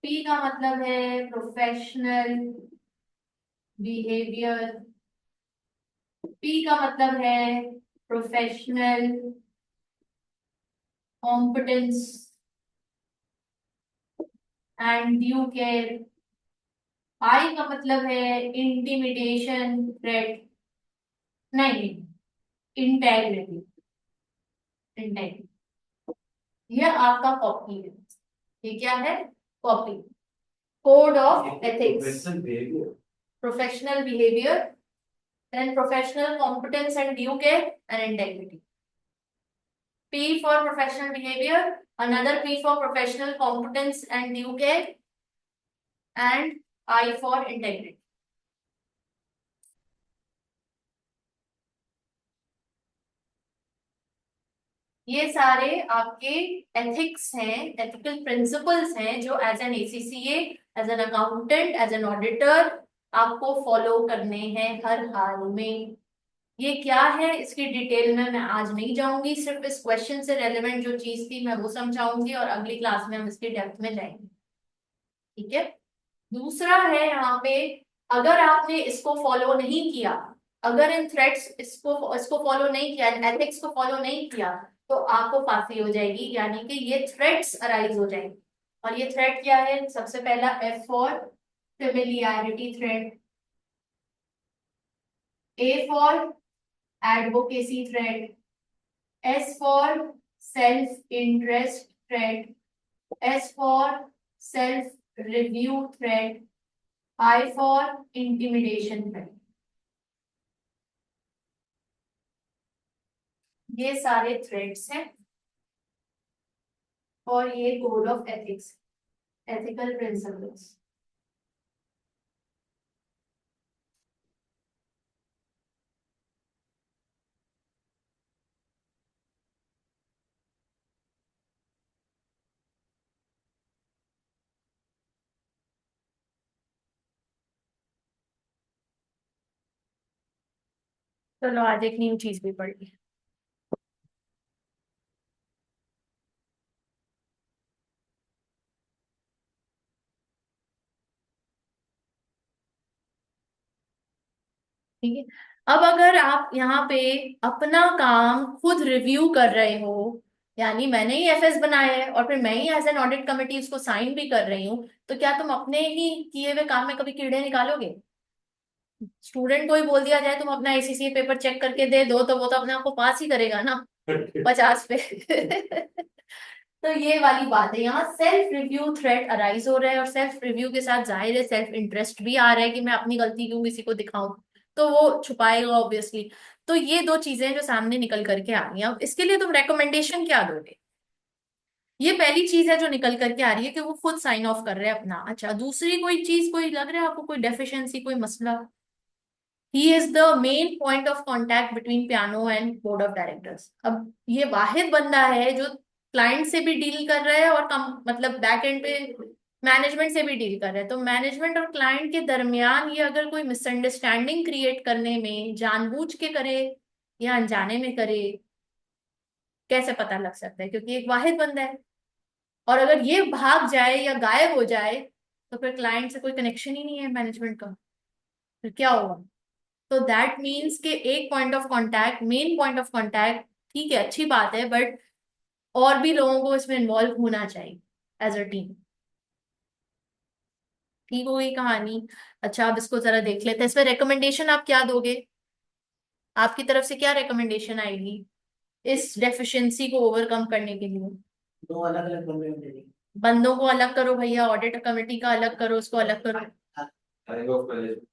Speaker 1: पी का मतलब है प्रोफेशनल बिहेवियर, पी का मतलब है professional competence and due care. I का मतलब है इंटिमिडेशन थ्रेट, नहीं, इंटेग्रिटी, इंटेग्रिटी। ये आपका कॉपी है। ये क्या है? Copy. Code of ethics,
Speaker 3: professional behaviour,
Speaker 1: professional behaviour, then professional competence and due care and integrity. P for professional behavior, another P for professional competence and due care, and I for integrity. ये सारे आपके ethics हैं, ethical principles हैं जो as an ACCA, as an accountant, as an auditor आपको follow करने हैं हर हाल में। ये क्या है इसकी डिटेल में मैं आज नहीं जाऊंगी, सिर्फ इस क्वेश्चन से रेलेवेंट जो चीज थी मैं वो समझाऊंगी और अगली क्लास में हम इसकी डेप्थ में जाएंगे। ठीक है। दूसरा है यहाँ पे, अगर आपने इसको फॉलो नहीं किया, अगर इन थ्रेड्स इसको इसको फॉलो नहीं किया, एथिक्स को फॉलो नहीं किया, तो आपको फांसी हो जाएगी, यानी कि ये थ्रेड्स अराइज हो जाएंगे। और ये थ्रेड क्या है? सबसे पहला F for familiarity thread, A for advocacy thread, S for self interest thread, S for self review thread, I for intimidation threat। ये सारे थ्रेड्स हैं और ये code of ethics, ethical principles. चलो आज एक न्यू चीज भी पढ़ ली। ठीक है। अब अगर आप यहाँ पे अपना काम खुद रिव्यू कर रहे हो, यानी मैंने ही एफएस बनाया है और फिर मैं ही एज एन ऑडिट कमेटी उसको साइन भी कर रही हूँ, तो क्या तुम अपने ही किए हुए काम में कभी कीड़े निकालोगे? स्टूडेंट को ही बोल दिया जाए तुम अपना आईसीसी पेपर चेक करके दे दो, तो वो तो अपने आप को पास ही करेगा ना 50 पे। तो ये वाली बात है, यहाँ सेल्फ रिव्यू थ्रेट अराइज हो रहा है और सेल्फ रिव्यू के साथ जाहिर है सेल्फ इंटरेस्ट भी आ रहा है कि मैं अपनी गलती क्यों किसी को दिखाऊं, तो वो छुपाएगा ऑब्वियसली। तो ये दो चीजें जो सामने निकल करके आ रही हैं, अब इसके लिए तुम रेकमेंडेशन क्या दोगे? ये पहली चीज है जो निकल करके आ रही है कि वो खुद साइन ऑफ कर रहे हैं अपना। अच्छा, दूसरी कोई चीज कोई लग रहा है आपको, कोई डेफिशिएंसी, कोई मसला? He is the main point of contact between piano and board of directors. अब ये वाहिद बंदा है जो क्लाइंट से भी डील कर रहा है और कम मतलब बैक एंड पे मैनेजमेंट से भी डील कर रहा है। तो मैनेजमेंट और क्लाइंट के दरमियान ये अगर कोई मिसअंडरस्टैंडिंग क्रिएट करने में जानबूझ के करे या अनजाने में करे, कैसे पता लग सकता है? क्योंकि एक वाहिद बंदा है, और अगर ये भाग जाए या गायब हो जाए तो फिर क्लाइंट से कोई कनेक्शन ही नहीं है मैनेजमेंट का, फिर क्या होगा? तो दैट मीन्स के एक point of contact, main point of contact, ठीक है अच्छी बात है, बट और भी लोगों को इसमें इन्वॉल्व होना चाहिए एज अ टीम। ठीक हो गई कहानी। अच्छा, अब इसको जरा देख लेते हैं, इसमें रिकमेंडेशन आप क्या दोगे? आपकी तरफ से क्या रिकमेंडेशन आएगी इस डेफिशिएंसी को ओवरकम करने के लिए?
Speaker 2: दो अलग अलग बंदे होते हैं।
Speaker 1: बंदों को अलग करो भैया, ऑडिट कमेटी का अलग करो, उसको अलग करो।
Speaker 3: Kind of management.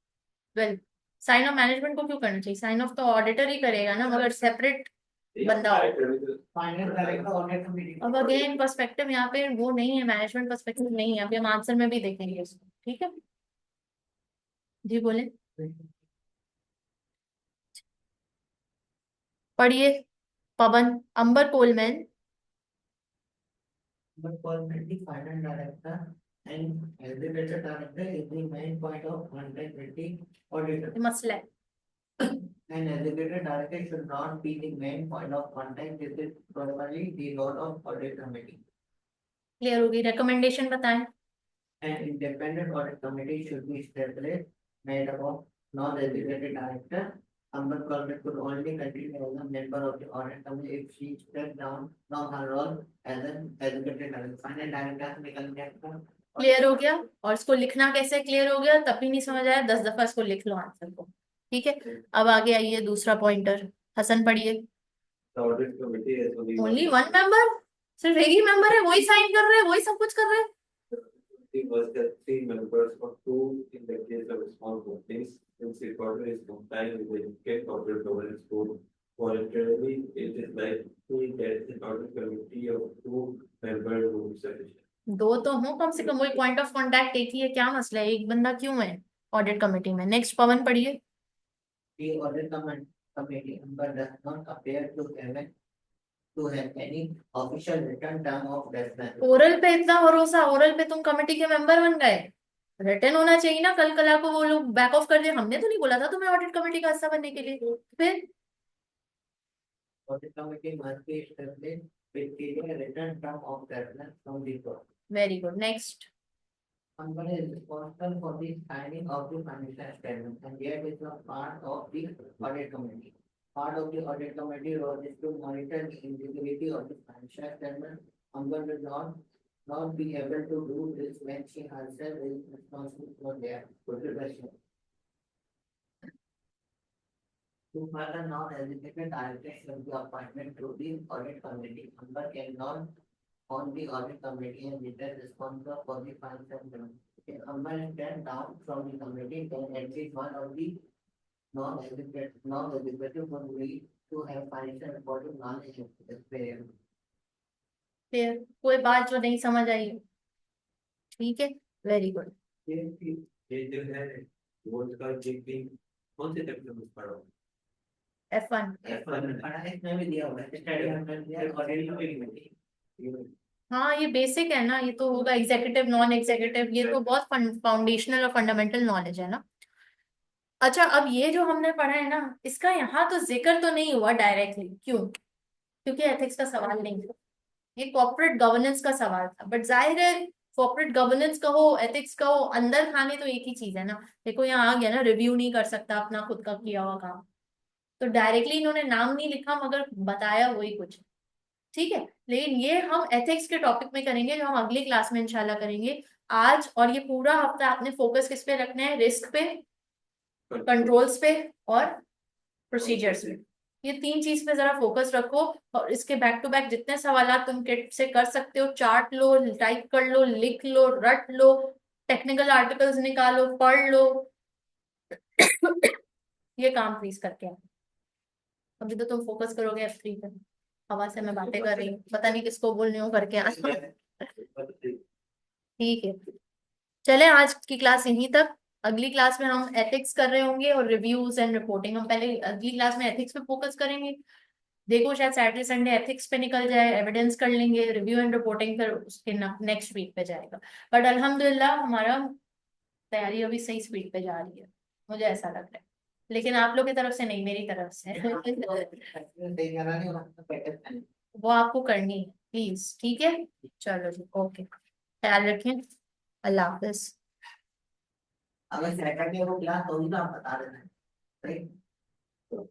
Speaker 1: Well, sign off management को क्यों करना चाहिए? साइन ऑफ तो ऑडिटर ही करेगा ना, मगर सेपरेट बंदा हो।
Speaker 2: Final director audit committee.
Speaker 1: अब अगेन पर्सपेक्टिव यहाँ पे वो नहीं है, मैनेजमेंट पर्सपेक्टिव नहीं है, अभी हम आंसर में भी देखेंगे उसको। ठीक है जी, बोले पढ़िए। पवन अंबर Coleman.
Speaker 2: But the final director and executive director is the main point of contact with the auditor.
Speaker 1: ये मसला है।
Speaker 2: And executive director should not be the main point of contact. This is probably the role of audit committee.
Speaker 1: Clear होगी? Recommendation बताएं।
Speaker 2: An independent audit committee should be established, made up of non-executive director. Amber Corbett could only continue as a member of the audit committee if she stepped down from her role as an executive director. Final director निकल गया।
Speaker 1: Clear हो गया? और इसको लिखना कैसे clear हो गया? तब भी नहीं समझ आया, 10 दफा इसको लिख लो आंसर को। ठीक है, अब आगे आइए दूसरा पॉइंटर। हसन पढ़िए।
Speaker 3: The audit committee has only
Speaker 1: only one member, सिर्फ एक ही मेंबर है, वही साइन कर रहे हैं, वही सब कुछ कर रहे हैं।
Speaker 3: It was the 3 members or 2 in the case of small companies. Since the quarter is compliant with the UK corporate governance code, voluntarily it is likely that the audit committee of 2 members will be sufficient.
Speaker 1: दो तो हो कम से कम, वही point of contact एक ही है, क्या मसला है? एक बंदा क्यों है ऑडिट कमेटी में? नेक्स्ट पवन पढ़िए।
Speaker 2: The audit committee member does not appear to have to have any official written term of reference.
Speaker 1: Oral पे इतना भरोसा, ओरल पे तुम कमेटी के मेंबर बन गए, रिटर्न होना चाहिए ना। कल कला को वो लोग बैक ऑफ कर दिए, हमने तो नहीं बोला था तुम्हें ऑडिट कमेटी का हिस्सा बनने के लिए। फिर
Speaker 2: Audit committee must be established with clear written term of reference from the court.
Speaker 1: Very good, next.
Speaker 2: Company is responsible for the signing of the financial statement and yet is a part of the audit committee. Part of the audit committee role is to monitor the integrity of the financial statement. Company will not be able to do this when she herself is responsible for their preparation. To further non-executive directors will be appointed to the audit committee. Member cannot on the audit committee and is responsible for the financial statement. If a member is stand down from the committee, then at least one of the non-executive will need to have financial reporting non-executive.
Speaker 1: फिर कोई बात जो नहीं समझ आई, ठीक है, very good.
Speaker 3: ये जो है बोर्ड का जीपी कौन से चैप्टर में पढ़ा हो?
Speaker 1: F1।
Speaker 2: पढ़ा है, इसमें भी दिया हुआ है, स्टडी हमने दिया है, audit committee।
Speaker 1: हाँ ये बेसिक है ना, ये तो होगा एग्जीक्यूटिव नॉन एग्जीक्यूटिव, ये तो बहुत फाउंडेशनल और फंडामेंटल नॉलेज है ना। अच्छा, अब ये जो हमने पढ़ा है ना, इसका यहाँ तो जिक्र तो नहीं हुआ डायरेक्टली, क्यों? क्योंकि एथिक्स का सवाल नहीं था, ये कॉर्पोरेट गवर्नेंस का सवाल था। बट जाहिर है कॉर्पोरेट गवर्नेंस का हो, एथिक्स का हो, अंदर खाने तो एक ही चीज है ना। देखो यहाँ आ गया ना, रिव्यू नहीं कर सकता अपना खुद का किया हुआ काम, तो डायरेक्टली इन्होंने नाम नहीं लिखा मगर बताया वही कुछ, ठीक है। लेकिन ये हम एथिक्स के टॉपिक में करेंगे, जो हम अगली क्लास में इंशाल्लाह करेंगे। आज और ये पूरा हफ्ता आपने फोकस किस पे रखना है? रिस्क पे, कंट्रोल्स पे और प्रोसीजर्स पे। ये तीन चीज पे जरा फोकस रखो, और इसके बैक टू बैक जितने सवाल तुम किट से कर सकते हो, चार्ट लो, टाइप कर लो, लिख लो, रट लो, टेक्निकल आर्टिकल्स निकालो, पढ़ लो। ये काम प्लीज करके आओ। अभी तो तुम फोकस करोगे F3 पे, हवा से मैं बातें कर रही हूँ, पता नहीं किसको बोल रही हूँ करके आ। ठीक है, चले आज की क्लास यहीं तक। अगली क्लास में हम एथिक्स कर रहे होंगे और रिव्यूज एंड रिपोर्टिंग। हम पहले अगली क्लास में एथिक्स पे फोकस करेंगे। देखो शायद सैटरडे संडे एथिक्स पे निकल जाए, एविडेंस कर लेंगे, रिव्यू एंड रिपोर्टिंग फिर उसके नेक्स्ट वीक पे जाएगा। बट अल्हम्दुलिल्लाह हमारा तैयारी अभी सही स्पीड पे जा रही है, मुझे ऐसा लग रहा है। लेकिन आप लोग की तरफ से नहीं, मेरी तरफ से। वो आपको करनी है प्लीज, ठीक है। चलो जी, ओके, ख्याल रखें, अल्लाह हाफिज।
Speaker 2: अगर सैटरडे को क्लास होगी तो आप बता देना, राइट?
Speaker 3: तो